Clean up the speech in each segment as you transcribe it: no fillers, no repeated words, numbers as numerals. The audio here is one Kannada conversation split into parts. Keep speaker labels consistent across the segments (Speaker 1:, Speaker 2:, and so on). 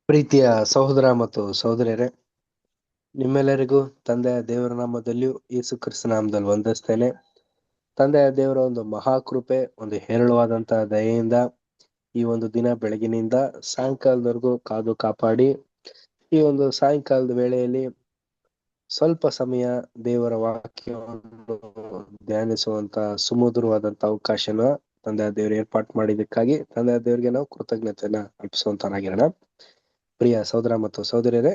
Speaker 1: ಪ್ರೀತಿಯ ಸಹೋದರ ಮತ್ತು ಸಹೋದರಿಯರೇ, ನಿಮ್ಮೆಲ್ಲರಿಗೂ ತಂದೆಯ ದೇವರ ನಾಮದಲ್ಲಿಯೂ ಯೇಸು ಕ್ರಿಸ್ತ ನಾಮದಲ್ಲಿ ವಂದಿಸ್ತೇನೆ. ತಂದೆಯ ದೇವರ ಒಂದು ಮಹಾಕೃಪೆ, ಒಂದು ಹೇರಳವಾದಂತಹ ದಯೆಯಿಂದ ಈ ಒಂದು ದಿನ ಬೆಳಗಿನಿಂದ ಸಾಯಂಕಾಲದವರೆಗೂ ಕಾದು ಕಾಪಾಡಿ ಈ ಒಂದು ಸಾಯಂಕಾಲದ ವೇಳೆಯಲ್ಲಿ ಸ್ವಲ್ಪ ಸಮಯ ದೇವರ ವಾಕ್ಯವನ್ನು ಧ್ಯಾನಿಸುವಂತ ಸುಮಧುರವಾದಂತ ಅವಕಾಶನ ತಂದೆಯ ದೇವರು ಏರ್ಪಾಟ್ ಮಾಡಿದ್ದಕ್ಕಾಗಿ ತಂದೆಯ ದೇವರಿಗೆ ನಾವು ಕೃತಜ್ಞತೆಯನ್ನ ಅರ್ಪಿಸುವಂತನಾಗಿರೋಣ. ಪ್ರಿಯ ಸಹೋದರ ಮತ್ತು ಸಹೋದರಿಯರೇ,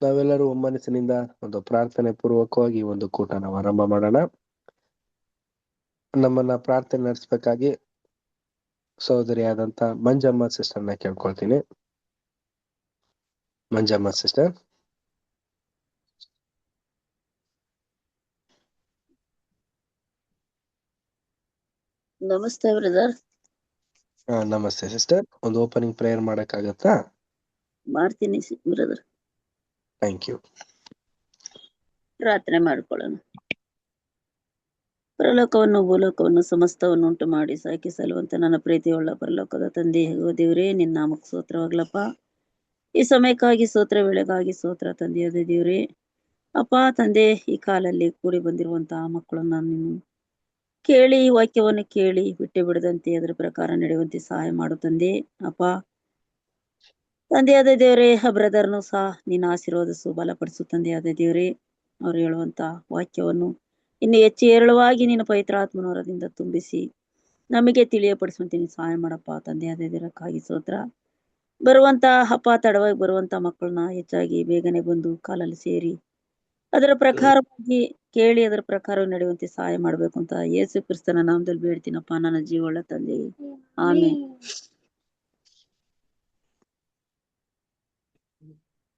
Speaker 1: ನಾವೆಲ್ಲರೂ ಒಮ್ಮನಸ್ಸಿನಿಂದ ಒಂದು ಪ್ರಾರ್ಥನೆ ಪೂರ್ವಕವಾಗಿ ಈ ಒಂದು ಕೂಟ ನಾವು ಆರಂಭ ಮಾಡೋಣ. ನಮ್ಮನ್ನ ಪ್ರಾರ್ಥನೆ ನಡೆಸಬೇಕಾಗಿ ಸಹೋದರಿಯಾದಂತ ಮಂಜಮ್ಮ ಸಿಸ್ಟರ್ನ ಕೇಳ್ಕೊಳ್ತೀನಿ. ಮಂಜಮ್ಮ ಸಿಸ್ಟರ್.
Speaker 2: ನಮಸ್ತೆ ಬ್ರದರ್.
Speaker 1: ನಮಸ್ತೆ ಸಿಸ್ಟರ್. ಒಂದು ಓಪನಿಂಗ್ ಪ್ರೇಯರ್ ಮಾಡಕ್ಕಾಗತ್ತಾ?
Speaker 2: ಮಾಡ್ತೀನಿ ಬ್ರದರ್.
Speaker 1: Thank you.
Speaker 2: ಪ್ರಾರ್ಥನೆ ಮಾಡ್ಕೊಳ್ಳೋಣ. ಪರಲೋಕವನ್ನು ಭೂಲೋಕವನ್ನು ಸಮಸ್ತವನ್ನು ಉಂಟು ಮಾಡಿ ಸಾಕಿ ಸಲುವಂತ ನನ್ನ ಪ್ರೀತಿಯುಳ್ಳ ಪರಲೋಕದ ತಂದೆ ಹೇಗೋ ದೇವ್ರೇ, ನಿನ್ನ ನಾಮಕ್ಕೆ ಸ್ತೋತ್ರವಾಗ್ಲಪ್ಪ. ಈ ಸಮಯಕ್ಕಾಗಿ ಸ್ತೋತ್ರ, ವೇಳೆಗಾಗಿ ಸ್ತೋತ್ರ ತಂದೆಯಾದ ದೇವ್ರೇ. ಅಪ್ಪ ತಂದೆ, ಈ ಕಾಲಲ್ಲಿ ಕೂಡಿ ಬಂದಿರುವಂತಹ ಮಕ್ಕಳನ್ನ ನೀನು ಕೇಳಿ, ವಾಕ್ಯವನ್ನು ಕೇಳಿ ಬಿಟ್ಟು ಬಿಡದಂತೆ ಅದರ ಪ್ರಕಾರ ನಡೆಯುವಂತೆ ಸಹಾಯ ಮಾಡು ತಂದೆ. ಅಪ್ಪ ತಂದೆಯಾದ ದೇವ್ರೇ, ಆ ಬ್ರದರ್ನು ಸಹ ನಿನ್ನ ಆಶೀರ್ವಾದಿಸು, ಬಲಪಡಿಸು ತಂದೆಯಾದ ದೇವ್ರೇ. ಅವ್ರು ಹೇಳುವಂತ ವಾಕ್ಯವನ್ನು ಇನ್ನು ಹೆಚ್ಚು ಹೇರಳವಾಗಿ ನಿನ್ನ ಪವಿತ್ರಾತ್ಮನವರದಿಂದ ತುಂಬಿಸಿ ನಮಗೆ ತಿಳಿಯಪಡಿಸುವಂತೆ ನೀನು ಸಹಾಯ ಮಾಡಪ್ಪ ತಂದೆಯಾದ ದೇವರಕ್ಕಾಗಿ ಸ್ತೋತ್ರ. ಬರುವಂತ ಹಬ್ಬ ತಡವಾಗಿ ಬರುವಂತ ಮಕ್ಕಳನ್ನ ಹೆಚ್ಚಾಗಿ ಬೇಗನೆ ಬಂದು ಕಾಲಲ್ಲಿ ಸೇರಿ ಅದರ ಪ್ರಕಾರವಾಗಿ ಕೇಳಿ ಅದರ ಪ್ರಕಾರ ನಡೆಯುವಂತೆ ಸಹಾಯ ಮಾಡ್ಬೇಕು ಅಂತ ಯೇಸು ಕ್ರಿಸ್ತನ ನಾಮದಲ್ಲಿ ಬೇಡ್ತೀನಪ್ಪ ನನ್ನ ಜೀವವುಳ್ಳ ತಂದೆ, ಆಮೇಲೆ.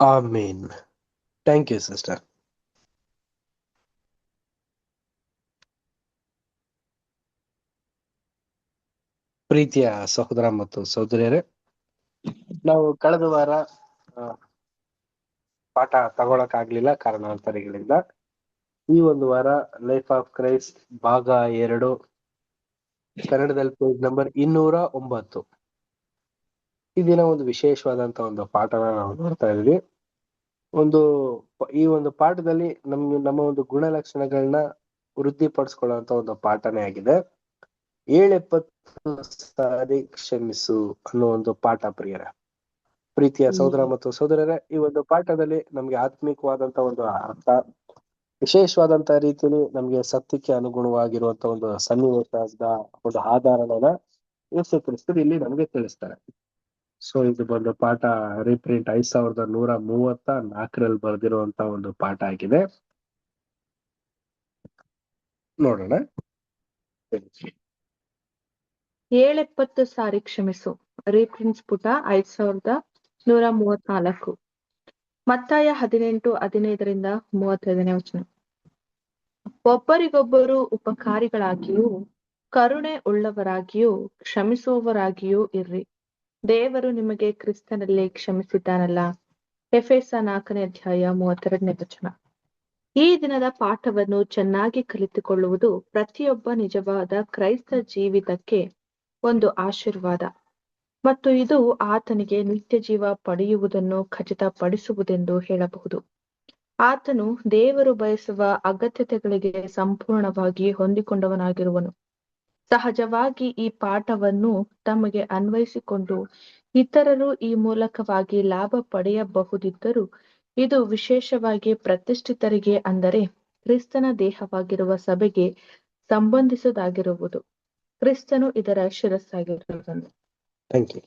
Speaker 1: ಆಮೇನ್. Thank you sister. ಪ್ರೀತಿಯ ಸಹೋದರ ಮತ್ತು ಸಹೋದರಿಯರೇ, ನಾವು ಕಳೆದ ವಾರ ಪಾಠ ತಗೊಳಕ್ ಕಾರಣಾಂತರಗಳಿಂದ. ಈ ಒಂದು ವಾರ ಲೈಫ್ ಆಫ್ ಕ್ರೈಸ್ಟ್ ಭಾಗ 2 ಕನ್ನಡದಲ್ಲಿ ಪೇಜ್ ನಂಬರ್ 209. ಈ ದಿನ ಒಂದು ವಿಶೇಷವಾದಂತ ಒಂದು ಪಾಠನ ನಾವು ನೋಡ್ತಾ ಇದ್ವಿ. ಈ ಒಂದು ಪಾಠದಲ್ಲಿ ನಮ್ಮ ಒಂದು ಗುಣಲಕ್ಷಣಗಳನ್ನ ವೃದ್ಧಿಪಡಿಸ್ಕೊಳ್ಳುವಂತ ಒಂದು ಪಾಠನೇ ಆಗಿದೆ. 770 ಸಾರಿ ಕ್ಷಮಿಸು ಅನ್ನೋ ಒಂದು ಪಾಠ. ಪ್ರೀತಿಯ ಸಹೋದರ ಮತ್ತು ಸಹೋದರರೇ, ಈ ಒಂದು ಪಾಠದಲ್ಲಿ ನಮ್ಗೆ ಆತ್ಮಿಕವಾದಂತ ಒಂದು ಅರ್ಥ, ವಿಶೇಷವಾದಂತ ರೀತಿಯಲ್ಲಿ ನಮ್ಗೆ ಸತ್ಯಕ್ಕೆ ಅನುಗುಣವಾಗಿರುವಂತ ಒಂದು ಸನ್ನಿವೇಶದ ಒಂದು ಆಧಾರನ ಯೇಸು ಕ್ರಿಸ್ತರು ಇಲ್ಲಿ ನಮ್ಗೆ ತಿಳಿಸ್ತಾರೆ. ಸೊ ಇದು ಬಂದು ಪಾಠ ರೀಪ್ರಿಂಟ್ 5134 ಬರೆದಿರುವಂತ ಒಂದು ಪಾಠ ಆಗಿದೆ. ನೋಡೋಣ.
Speaker 3: 770 ಸಾರಿ ಕ್ಷಮಿಸು. ರೀಪ್ರಿಂಟ್ಸ್ ಪುಟ 5134. ಮತ್ತಾಯ 18:15-35 ವಚನ. ಒಬ್ಬರಿಗೊಬ್ಬರು ಉಪಕಾರಿಗಳಾಗಿಯೂ ಕರುಣೆ ಉಳ್ಳವರಾಗಿಯೂ ಕ್ಷಮಿಸುವವರಾಗಿಯೂ ಇರ್ರಿ. ದೇವರು ನಿಮಗೆ ಕ್ರಿಸ್ತನಲ್ಲಿ ಕ್ಷಮಿಸಿದ್ದಾನಲ್ಲ. ಎಫೆಸ 4:32 ವಚನ. ಈ ದಿನದ ಪಾಠವನ್ನು ಚೆನ್ನಾಗಿ ಕಲಿತುಕೊಳ್ಳುವುದು ಪ್ರತಿಯೊಬ್ಬ ನಿಜವಾದ ಕ್ರೈಸ್ತ ಜೀವಿತಕ್ಕೆ ಒಂದು ಆಶೀರ್ವಾದ, ಮತ್ತು ಇದು ಆತನಿಗೆ ನಿತ್ಯ ಜೀವ ಪಡೆಯುವುದನ್ನು ಖಚಿತಪಡಿಸುವುದೆಂದು ಹೇಳಬಹುದು. ಆತನು ದೇವರು ಬಯಸುವ ಅಗತ್ಯತೆಗಳಿಗೆ ಸಂಪೂರ್ಣವಾಗಿ ಹೊಂದಿಕೊಂಡವನಾಗಿರುವನು. ಸಹಜವಾಗಿ ಈ ಪಾಠವನ್ನು ತಮಗೆ ಅನ್ವಯಿಸಿಕೊಂಡು ಇತರರು ಈ ಮೂಲಕವಾಗಿ ಲಾಭ ಪಡೆಯಬಹುದಿದ್ದರೂ ಇದು ವಿಶೇಷವಾಗಿ ಪ್ರತಿಷ್ಠಿತರಿಗೆ, ಅಂದರೆ ಕ್ರಿಸ್ತನ ದೇಹವಾಗಿರುವ ಸಭೆಗೆ ಸಂಬಂಧಿಸುವುದಾಗಿರುವುದು. ಕ್ರಿಸ್ತನು ಇದರ ಶಿರಸ್ಸಾಗಿರುವುದನ್ನು.
Speaker 1: Thank you.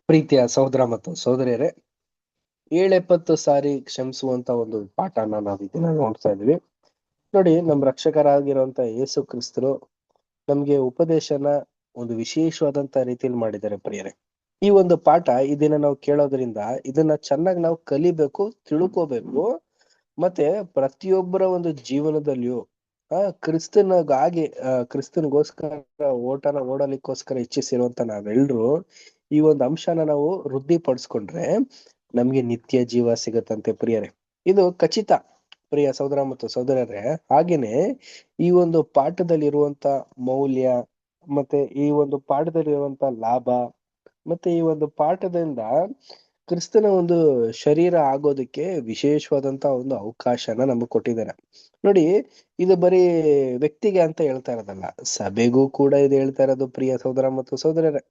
Speaker 1: ಪ್ರೀತಿಯ ಸಹೋದರ ಮತ್ತು ಸಹೋದರಿಯರೇ, 770 ಸಾರಿ ಕ್ಷಮಿಸುವಂತ ಒಂದು ಪಾಠನ ನಾವು ಇದನ್ನ ನೋಡ್ತಾ ಇದ್ವಿ. ನೋಡಿ, ನಮ್ಮ ರಕ್ಷಕರಾಗಿರುವಂತ ಯೇಸು ಕ್ರಿಸ್ತರು ನಮ್ಗೆ ಉಪದೇಶನ ಒಂದು ವಿಶೇಷವಾದಂತ ರೀತಿಯಲ್ಲಿ ಮಾಡಿದ್ದಾರೆ ಪ್ರಿಯರೇ. ಈ ಒಂದು ಪಾಠ ಇದನ್ನ ನಾವು ಕೇಳೋದ್ರಿಂದ ಇದನ್ನ ಚೆನ್ನಾಗಿ ನಾವು ಕಲಿಬೇಕು, ತಿಳ್ಕೋಬೇಕು. ಮತ್ತೆ ಪ್ರತಿಯೊಬ್ಬರ ಒಂದು ಜೀವನದಲ್ಲಿಯೂ ಕ್ರಿಸ್ತನಿಗೋಸ್ಕರ ಓಟನ ಓಡಲಿಕ್ಕೋಸ್ಕರ ಇಚ್ಛಿಸಿರುವಂತ ನಾವೆಲ್ಲರೂ ಈ ಒಂದು ಅಂಶನ ನಾವು ವೃದ್ಧಿಪಡಿಸ್ಕೊಂಡ್ರೆ ನಮ್ಗೆ ನಿತ್ಯ ಜೀವ ಸಿಗತ್ತಂತೆ ಪ್ರಿಯರೇ. ಇದು ಖಚಿತ ಪ್ರಿಯ ಸಹೋದರ ಮತ್ತು ಸಹೋದರರೇ. ಹಾಗೇನೆ ಈ ಒಂದು ಪಾಠದಲ್ಲಿರುವಂತ ಮೌಲ್ಯ, ಮತ್ತೆ ಈ ಒಂದು ಪಾಠದಲ್ಲಿರುವಂತ ಲಾಭ, ಮತ್ತೆ ಈ ಒಂದು ಪಾಠದಿಂದ ಕ್ರಿಸ್ತನ ಒಂದು ಶರೀರ ಆಗೋದಕ್ಕೆ ವಿಶೇಷವಾದಂತ ಒಂದು ಅವಕಾಶನ ನಮಗೆ ಕೊಟ್ಟಿದ್ದಾರೆ. ನೋಡಿ, ಇದು ಬರೀ ವ್ಯಕ್ತಿಗೆ ಅಂತ ಹೇಳ್ತಾ ಇರೋದಲ್ಲ, ಸಭೆಗೂ ಕೂಡ ಇದು ಹೇಳ್ತಾ ಇರೋದು ಪ್ರಿಯ ಸಹೋದರ ಮತ್ತು ಸಹೋದರರೇ.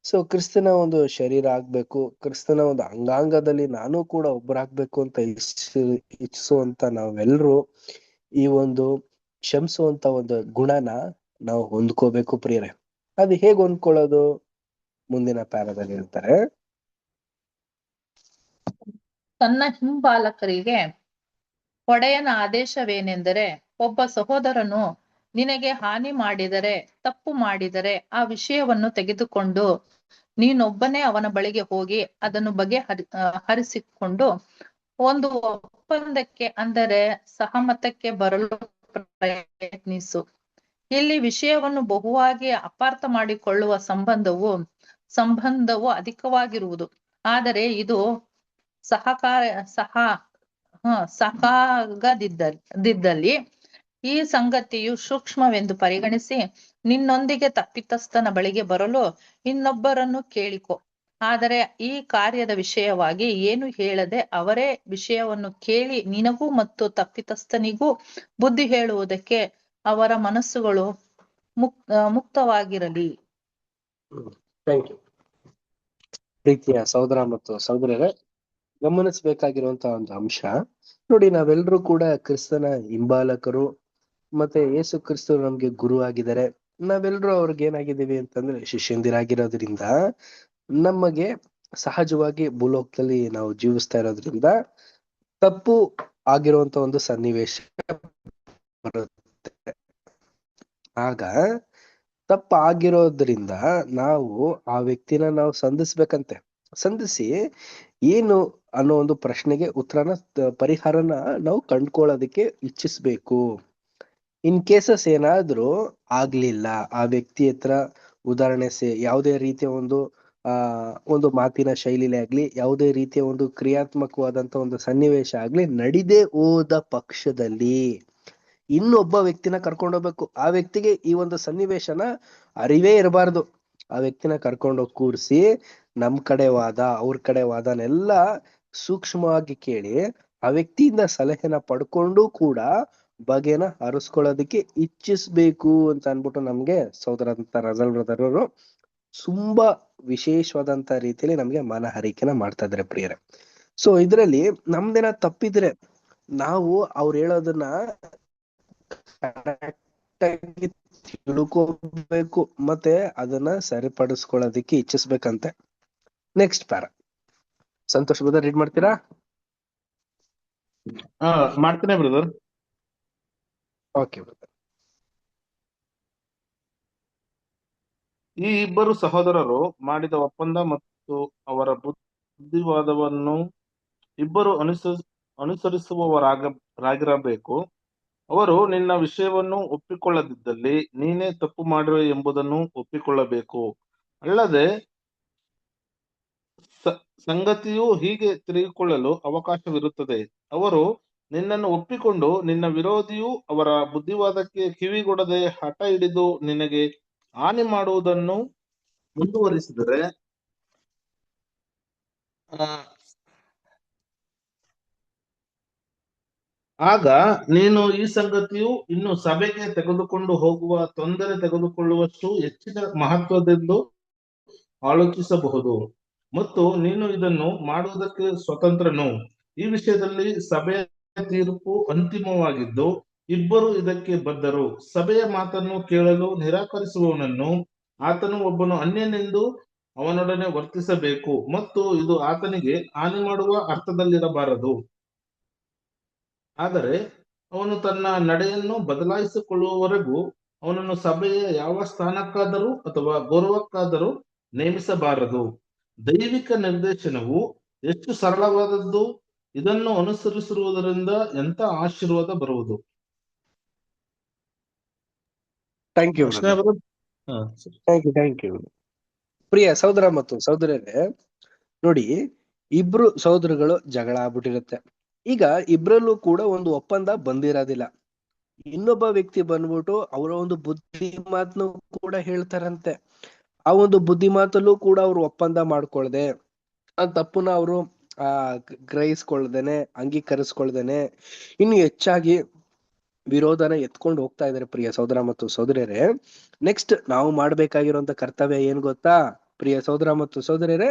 Speaker 1: ಸೊ ಕ್ರಿಸ್ತನ ಒಂದು ಶರೀರ ಆಗ್ಬೇಕು, ಕ್ರಿಸ್ತನ ಒಂದು ಅಂಗಾಂಗದಲ್ಲಿ ನಾನು ಕೂಡ ಒಬ್ಬರಾಗ್ಬೇಕು ಅಂತ ಇಚ್ಛಿಸುವಂತ ನಾವೆಲ್ಲರೂ ಈ ಒಂದು ಕ್ಷಮಿಸುವಂತ ಒಂದು ಗುಣನ ನಾವು ಹೊಂದ್ಕೋಬೇಕು ಪ್ರಿಯರೇ. ಅದು ಹೇಗೆ ಹೊಂದ್ಕೊಳ್ಳೋದು? ಮುಂದಿನ ಪ್ಯಾರದಲ್ಲಿ ಹೇಳ್ತಾರೆ,
Speaker 4: ತನ್ನ ಹಿಂಬಾಲಕರಿಗೆ ಒಡೆಯನ ಆದೇಶವೇನೆಂದರೆ, ಒಬ್ಬ ಸಹೋದರನು ನಿನಗೆ ಹಾನಿ ಮಾಡಿದರೆ, ತಪ್ಪು ಮಾಡಿದರೆ, ಆ ವಿಷಯವನ್ನು ತೆಗೆದುಕೊಂಡು ನೀನೊಬ್ಬನೇ ಅವನ ಬಳಿಗೆ ಹೋಗಿ ಅದನ್ನು ಹರಿಸಿಕೊಂಡು ಒಂದು ಒಪ್ಪಂದಕ್ಕೆ, ಅಂದರೆ ಸಹಮತಕ್ಕೆ ಬರಲು ಪ್ರಯತ್ನಿಸು. ಇಲ್ಲಿ ವಿಷಯವನ್ನು ಬಹುವಾಗಿ ಅಪಾರ್ಥ ಮಾಡಿಕೊಳ್ಳುವ ಸಂಬಂಧವು ಅಧಿಕವಾಗಿರುವುದು. ಆದರೆ ಇದು ಸಾಕಾಗದಿದ್ದಲ್ಲಿ ಈ ಸಂಗತಿಯು ಸೂಕ್ಷ್ಮವೆಂದು ಪರಿಗಣಿಸಿ ನಿನ್ನೊಂದಿಗೆ ತಪ್ಪಿತಸ್ಥನ ಬಳಿಗೆ ಬರಲು ಇನ್ನೊಬ್ಬರನ್ನು ಕೇಳಿಕೊ. ಆದರೆ ಈ ಕಾರ್ಯದ ವಿಷಯವಾಗಿ ಏನು ಹೇಳದೆ ಅವರೇ ವಿಷಯವನ್ನು ಕೇಳಿ ನಿನಗೂ ಮತ್ತು ತಪ್ಪಿತಸ್ಥನಿಗೂ ಬುದ್ಧಿ ಹೇಳುವುದಕ್ಕೆ ಅವರ ಮನಸ್ಸುಗಳು ಮುಕ್ತವಾಗಿರಲಿ.
Speaker 1: Thank you. ಪ್ರೀತಿಯ ಸಹೋದರ ಮತ್ತು ಸಹೋದರರೇ, ಗಮನಿಸಬೇಕಾಗಿರುವಂತಹ ಒಂದು ಅಂಶ ನೋಡಿ, ನಾವೆಲ್ಲರೂ ಕೂಡ ಕ್ರಿಸ್ತನ ಹಿಂಬಾಲಕರು, ಮತ್ತೆ ಯೇಸು ಕ್ರಿಸ್ತರು ನಮ್ಗೆ ಗುರು ಆಗಿದ್ದಾರೆ. ನಾವೆಲ್ಲರೂ ಅವ್ರಿಗೆ ಏನಾಗಿದ್ದೀವಿ ಅಂತಂದ್ರೆ ಶಿಷ್ಯಂದಿರಾಗಿರೋದ್ರಿಂದ ನಮಗೆ ಸಹಜವಾಗಿ ಭೂಲೋಕದಲ್ಲಿ ನಾವು ಜೀವಿಸ್ತಾ ಇರೋದ್ರಿಂದ ತಪ್ಪು ಆಗಿರುವಂತ ಒಂದು ಸನ್ನಿವೇಶ ಬರುತ್ತೆ. ಆಗ ತಪ್ಪಾಗಿರೋದ್ರಿಂದ ನಾವು ಆ ವ್ಯಕ್ತಿನ ನಾವು ಸಂಧಿಸಿ ಏನು ಅನ್ನೋ ಒಂದು ಪ್ರಶ್ನೆಗೆ ಪರಿಹಾರನ ನಾವು ಕಂಡ್ಕೊಳ್ಳೋದಕ್ಕೆ ಇಚ್ಛಿಸ್ಬೇಕು. ಇನ್ ಕೇಸಸ್ ಏನಾದ್ರೂ ಆಗ್ಲಿಲ್ಲ, ಆ ವ್ಯಕ್ತಿ ಹತ್ರ ಉದಾಹರಣೆ ಯಾವುದೇ ರೀತಿಯ ಒಂದು ಮಾತಿನ ಶೈಲಿಲೇ ಆಗ್ಲಿ, ಯಾವುದೇ ರೀತಿಯ ಒಂದು ಕ್ರಿಯಾತ್ಮಕವಾದಂತ ಒಂದು ಸನ್ನಿವೇಶ ಆಗ್ಲಿ ನಡಿದೇ ಹೋದ ಪಕ್ಷದಲ್ಲಿ ಇನ್ನೊಬ್ಬ ವ್ಯಕ್ತಿನ ಕರ್ಕೊಂಡೋಗ್ಬೇಕು. ಆ ವ್ಯಕ್ತಿಗೆ ಈ ಒಂದು ಸನ್ನಿವೇಶನ ಅರಿವೇ ಇರಬಾರ್ದು. ಆ ವ್ಯಕ್ತಿನ ಕರ್ಕೊಂಡೋಗಿ ಕೂರಿಸಿ ನಮ್ ಕಡೆ ವಾದ ಅವ್ರ ಕಡೆ ವಾದನೆಲ್ಲ ಸೂಕ್ಷ್ಮವಾಗಿ ಕೇಳಿ ಆ ವ್ಯಕ್ತಿಯಿಂದ ಸಲಹೆನ ಪಡ್ಕೊಂಡು ಕೂಡ ಬಗೆನ ಹರಿಸ್ಕೊಳ್ಳೋದಕ್ಕೆ ಇಚ್ಛಿಸ್ಬೇಕು ಅಂತ ಅನ್ಬಿಟ್ಟು ನಮ್ಗೆ ಸಹೋದರ ರಜಲ್ ಬ್ರದರ್ ಅವರು ತುಂಬಾ ವಿಶೇಷವಾದಂತ ರೀತಿಯಲ್ಲಿ ನಮ್ಗೆ ಮನಹರಿಕೆನ ಮಾಡ್ತಾ ಇದಾರೆ ಪ್ರಿಯರೇ. ಸೊ ಇದ್ರಲ್ಲಿ ನಮ್ದೇನ ತಪ್ಪಿದ್ರೆ ನಾವು ಅವ್ರು ಹೇಳೋದನ್ನ ಕರೆಕ್ಟಾಗಿ ತಿಳ್ಕೋಬೇಕು, ಮತ್ತೆ ಅದನ್ನ ಸರಿಪಡಿಸ್ಕೊಳ್ಳೋದಕ್ಕೆ ಇಚ್ಛಿಸ್ಬೇಕಂತೆ. Next para Santosh brother read ಮಾಡ್ತೀರಾ?
Speaker 5: ಮಾಡ್ತೇನೆ ಬ್ರದರ್.
Speaker 1: Okay brother.
Speaker 5: ಈ ಇಬ್ಬರು ಸಹೋದರರು ಮಾಡಿದ ಒಪ್ಪಂದ ಮತ್ತು ಅವರ ಬುದ್ಧಿವಾದವನ್ನು ಇಬ್ಬರು ಅನುಸರಿಸುವವರಾಗಿರಬೇಕು. ಅವರು ನಿನ್ನ ವಿಷಯವನ್ನು ಒಪ್ಪಿಕೊಳ್ಳದಿದ್ದಲ್ಲಿ ನೀನೇ ತಪ್ಪು ಮಾಡಿರುವೆ ಎಂಬುದನ್ನು ಒಪ್ಪಿಕೊಳ್ಳಬೇಕು. ಅಲ್ಲದೆ ಸಂಗತಿಯು ಹೀಗೆ ತಿರುಗಿಕೊಳ್ಳಲು ಅವಕಾಶವಿರುತ್ತದೆ. ಅವರು ನಿನ್ನನ್ನು ಒಪ್ಪಿಕೊಂಡು ನಿನ್ನ ವಿರೋಧಿಯು ಅವರ ಬುದ್ಧಿವಾದಕ್ಕೆ ಕಿವಿಗೊಡದೆ ಹಠ ಹಿಡಿದು ನಿನಗೆ ಹಾನಿ ಮಾಡುವುದನ್ನು ಮುಂದುವರಿಸಿದರೆ ಆಗ ನೀನು ಈ ಸಂಗತಿಯು ಇನ್ನು ಸಭೆಗೆ ತೆಗೆದುಕೊಂಡು ಹೋಗುವ ತೊಂದರೆ ತೆಗೆದುಕೊಳ್ಳುವಷ್ಟು ಹೆಚ್ಚಿನ ಮಹತ್ವದೆಂದು ಆಲೋಚಿಸಬಹುದು, ಮತ್ತು ನೀನು ಇದನ್ನು ಮಾಡುವುದಕ್ಕೆ ಸ್ವತಂತ್ರನು. ಈ ವಿಷಯದಲ್ಲಿ ಸಭೆಯ ತೀರ್ಪು ಅಂತಿಮವಾಗಿದ್ದು ಇಬ್ಬರು ಇದಕ್ಕೆ ಬದ್ಧರು. ಸಭೆಯ ಮಾತನ್ನು ಕೇಳಲು ನಿರಾಕರಿಸುವವನನ್ನು ಆತನು ಒಬ್ಬನು ಅನ್ಯನೆಂದು ಅವನೊಡನೆ ವರ್ತಿಸಬೇಕು, ಮತ್ತು ಇದು ಆತನಿಗೆ ಹಾನಿ ಮಾಡುವ ಅರ್ಥದಲ್ಲಿರಬಾರದು. ಆದರೆ ಅವನು ತನ್ನ ನಡೆಯನ್ನು ಬದಲಾಯಿಸಿಕೊಳ್ಳುವವರೆಗೂ ಅವನನ್ನು ಸಭೆಯ ಯಾವ ಸ್ಥಾನಕ್ಕಾದರೂ ಅಥವಾ ಗೌರವಕ್ಕಾದರೂ ನೇಮಿಸಬಾರದು. ದೈವಿಕ ನಿರ್ದೇಶನವು ಎಷ್ಟು ಸರಳವಾದದ್ದು! ಇದನ್ನು ಅನುಸರಿಸಿರುವುದರಿಂದ ಎಂತ ಆಶೀರ್ವಾದ ಬರುವುದು.
Speaker 1: Thank you. ಪ್ರಿಯ ಸಹೋದರ ಮತ್ತು ಸಹೋದರರೇ, ನೋಡಿ, ಇಬ್ರು ಸಹೋದರಗಳು ಜಗಳ ಆಗ್ಬಿಟ್ಟಿರುತ್ತೆ. ಈಗ ಇಬ್ರಲ್ಲೂ ಕೂಡ ಒಂದು ಒಪ್ಪಂದ ಬಂದಿರೋದಿಲ್ಲ. ಇನ್ನೊಬ್ಬ ವ್ಯಕ್ತಿ ಬಂದ್ಬಿಟ್ಟು ಅವರ ಒಂದು ಬುದ್ಧಿ ಮಾತನ್ನು ಕೂಡ ಹೇಳ್ತಾರಂತೆ. ಆ ಒಂದು ಬುದ್ಧಿ ಮಾತಲ್ಲೂ ಕೂಡ ಅವ್ರು ಒಪ್ಪಂದ ಮಾಡ್ಕೊಳ್ದೆ ಆ ತಪ್ಪನ್ನ ಅವರು ಗ್ರಹಿಸ್ಕೊಳ್ದೇನೆ, ಅಂಗೀಕರಿಸ್ಕೊಳ್ದೇನೆ ಇನ್ನು ಹೆಚ್ಚಾಗಿ ವಿರೋಧನ ಎತ್ಕೊಂಡು ಹೋಗ್ತಾ ಇದಾರೆ ಪ್ರಿಯ ಸಹೋದರ ಮತ್ತು ಸಹೋದರಿಯರೇ. ನೆಕ್ಸ್ಟ್ ನಾವು ಮಾಡ್ಬೇಕಾಗಿರುವಂತ ಕರ್ತವ್ಯ ಏನ್ ಗೊತ್ತಾ ಪ್ರಿಯ ಸಹೋದರ ಮತ್ತು ಸಹೋದರಿಯರೇ?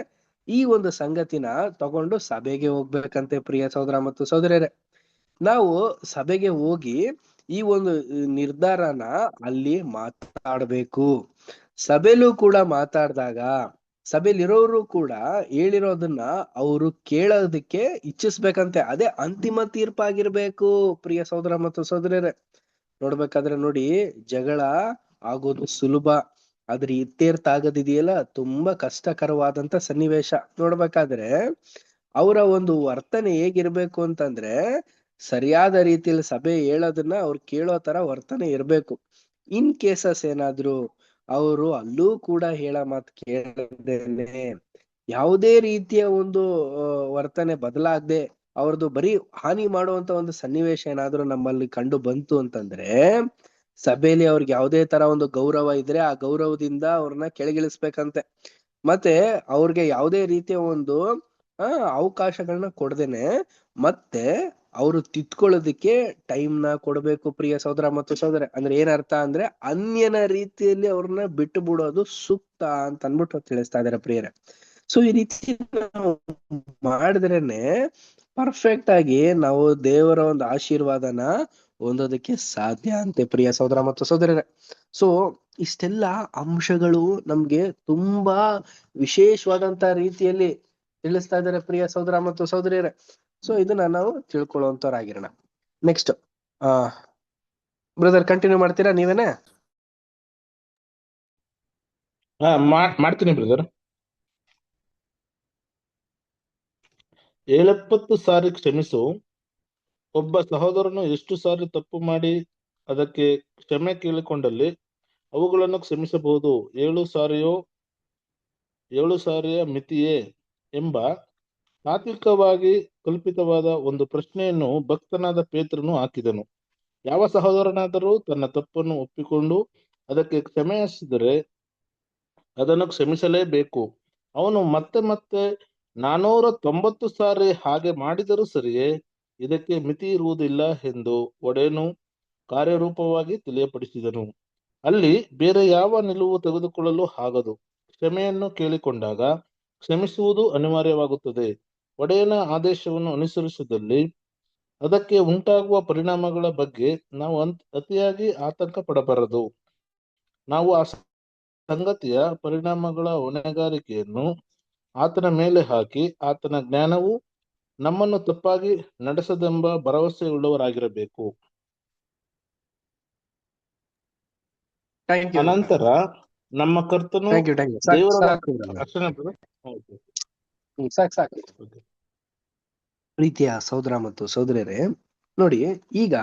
Speaker 1: ಈ ಒಂದು ಸಂಗತಿನ ತಗೊಂಡು ಸಭೆಗೆ ಹೋಗ್ಬೇಕಂತೆ ಪ್ರಿಯ ಸಹೋದರ ಮತ್ತು ಸಹೋದರಿಯರೇ. ನಾವು ಸಭೆಗೆ ಹೋಗಿ ಈ ಒಂದು ನಿರ್ಧಾರನ ಅಲ್ಲಿ ಮಾತಾಡ್ಬೇಕು. ಸಭೆಲೂ ಕೂಡ ಮಾತಾಡಿದಾಗ ಸಭೆಲಿರೋರು ಕೂಡ ಹೇಳಿರೋದನ್ನ ಅವರು ಕೇಳೋದಕ್ಕೆ ಇಚ್ಛಿಸ್ಬೇಕಂತೆ. ಅದೇ ಅಂತಿಮ ತೀರ್ಪಾಗಿರ್ಬೇಕು ಪ್ರಿಯ ಸಹೋದರ ಮತ್ತು ಸಹೋದರಿಯರೇ. ನೋಡ್ಬೇಕಾದ್ರೆ ನೋಡಿ, ಜಗಳ ಆಗೋದು ಸುಲಭ, ಆದ್ರೆ ಇತ್ಯರ್ಥ ಆಗೋದಿದೆಯಲ್ಲ ತುಂಬಾ ಕಷ್ಟಕರವಾದಂತ ಸನ್ನಿವೇಶ. ನೋಡ್ಬೇಕಾದ್ರೆ ಅವರ ಒಂದು ವರ್ತನೆ ಹೇಗಿರ್ಬೇಕು ಅಂತಂದ್ರೆ, ಸರಿಯಾದ ರೀತಿಯಲ್ಲಿ ಸಭೆ ಹೇಳೋದನ್ನ ಅವ್ರು ಕೇಳೋ ತರ ವರ್ತನೆ ಇರ್ಬೇಕು. ಇನ್ ಕೇಸಸ್ ಏನಾದ್ರು ಅವರು ಅಲ್ಲೂ ಕೂಡ ಹೇಳ ಮಾತು ಕೇಳದೇನೆ ಯಾವುದೇ ರೀತಿಯ ಒಂದು ವರ್ತನೆ ಬದಲಾಗದೆ ಅವ್ರದ್ದು ಬರೀ ಹಾನಿ ಮಾಡುವಂತ ಒಂದು ಸನ್ನಿವೇಶ ಏನಾದ್ರು ನಮ್ಮಲ್ಲಿ ಕಂಡು ಬಂತು ಅಂತಂದ್ರೆ, ಸಭೆಯಲ್ಲಿ ಅವ್ರಿಗೆ ಯಾವುದೇ ತರ ಒಂದು ಗೌರವ ಇದ್ರೆ ಆ ಗೌರವದಿಂದ ಅವ್ರನ್ನ ಕೆಳಗಿಳಿಸ್ಬೇಕಂತೆ. ಮತ್ತೆ ಅವ್ರಿಗೆ ಯಾವುದೇ ರೀತಿಯ ಒಂದು ಅವಕಾಶಗಳನ್ನ ಕೊಡ್ದೇನೆ ಮತ್ತೆ ಅವರು ತಿದ್ಕೊಳ್ಳೋದಿಕ್ಕೆ ಟೈಮ್ ನ ಕೊಡ್ಬೇಕು ಪ್ರಿಯ ಸಹೋದರ ಮತ್ತು ಸಹೋದರ. ಅಂದ್ರೆ ಏನರ್ಥ ಅಂದ್ರೆ, ಅನ್ಯನ ರೀತಿಯಲ್ಲಿ ಅವ್ರನ್ನ ಬಿಟ್ಟು ಬಿಡೋದು ಸೂಕ್ತ ಅಂತ ಅನ್ಬಿಟ್ಟು ತಿಳಿಸ್ತಾ ಇದಾರೆ ಪ್ರಿಯರೇ. ಸೊ ಈ ರೀತಿ ನಾವು ಮಾಡಿದ್ರೇನೆ ಪರ್ಫೆಕ್ಟ್ ಆಗಿ ನಾವು ದೇವರ ಒಂದು ಆಶೀರ್ವಾದನ ಹೊಂದೋದಕ್ಕೆ ಸಾಧ್ಯ ಅಂತೆ ಪ್ರಿಯ ಸಹೋದರ ಮತ್ತು ಸಹೋದರರೇ. ಸೊ ಇಷ್ಟೆಲ್ಲ ಅಂಶಗಳು ನಮ್ಗೆ ತುಂಬಾ ವಿಶೇಷವಾದಂತ ರೀತಿಯಲ್ಲಿ ತಿಳಿಸ್ತಾ ಇದ್ದಾರೆ ಪ್ರಿಯ ಸಹೋದರ ಮತ್ತು ಸಹೋದರಿಯರೇ. ಸೊ ಇದನ್ನ ನಾವು ತಿಳ್ಕೊಳ್ಳುವಂತವ್ರಾಗಿರೋಣ. ನೆಕ್ಸ್ಟ್ ಬ್ರದರ್ ಕಂಟಿನ್ಯೂ ಮಾಡ್ತೀರಾ ನೀವೇನೆ?
Speaker 5: ಮಾಡ್ತೀನಿ ಬ್ರದರ್. 70 ಸಾರಿ ಕ್ಷಮಿಸು. ಒಬ್ಬ ಸಹೋದರನು ಎಷ್ಟು ಸಾರಿ ತಪ್ಪು ಮಾಡಿ ಅದಕ್ಕೆ ಕ್ಷಮೆ ಕೇಳಿಕೊಂಡಲ್ಲಿ ಅವುಗಳನ್ನು ಕ್ಷಮಿಸಬಹುದು. 7 ಸಾರಿಯ ಮಿತಿಯೇ ಎಂಬ ತಾತ್ವಿಕವಾಗಿ ಕಲ್ಪಿತವಾದ ಒಂದು ಪ್ರಶ್ನೆಯನ್ನು ಭಕ್ತನಾದ ಪೇತ್ರನು ಹಾಕಿದನು. ಯಾವ ಸಹೋದರನಾದರೂ ತನ್ನ ತಪ್ಪನ್ನು ಒಪ್ಪಿಕೊಂಡು ಅದಕ್ಕೆ ಕ್ಷಮೆಯಾಚಿಸಿದರೆ ಅದನ್ನು ಕ್ಷಮಿಸಲೇಬೇಕು. ಅವನು ಮತ್ತೆ ಮತ್ತೆ 490 ಸಾರಿ ಹಾಗೆ ಮಾಡಿದರೂ ಸರಿಯೇ, ಇದಕ್ಕೆ ಮಿತಿ ಇರುವುದಿಲ್ಲ ಎಂದು ಒಡೆಯನು ಕಾರ್ಯರೂಪವಾಗಿ ತಿಳಿಯಪಡಿಸಿದನು. ಅಲ್ಲಿ ಬೇರೆ ಯಾವ ನಿಲುವು ತೆಗೆದುಕೊಳ್ಳಲು ಆಗದು. ಕ್ಷಮೆಯನ್ನು ಕೇಳಿಕೊಂಡಾಗ ಕ್ಷಮಿಸುವುದು ಅನಿವಾರ್ಯವಾಗುತ್ತದೆ. ಒಡೆಯನ ಆದೇಶವನ್ನು ಅನುಸರಿಸಿದಲ್ಲಿ ಅದಕ್ಕೆ ಉಂಟಾಗುವ ಪರಿಣಾಮಗಳ ಬಗ್ಗೆ ನಾವು ಅತಿಯಾಗಿ ಆತಂಕ ಪಡಬಾರದು. ನಾವು ಆ ಸಂಗತಿಯ ಪರಿಣಾಮಗಳ ಹೊಣೆಗಾರಿಕೆಯನ್ನು ಆತನ ಮೇಲೆ ಹಾಕಿ ಆತನ ಜ್ಞಾನವು ನಮ್ಮನ್ನು ತಪ್ಪಾಗಿ ನಡೆಸದೆಂಬ ಭರವಸೆಯುಳ್ಳವರಾಗಿರಬೇಕು. ಅನಂತರ ನಮ್ಮ ಕರ್ತನು
Speaker 1: ಪ್ರೀತಿಯ ಸಹೋದರ ಮತ್ತು ಸಹೋದರಿಯರೇ, ನೋಡಿ ಈಗ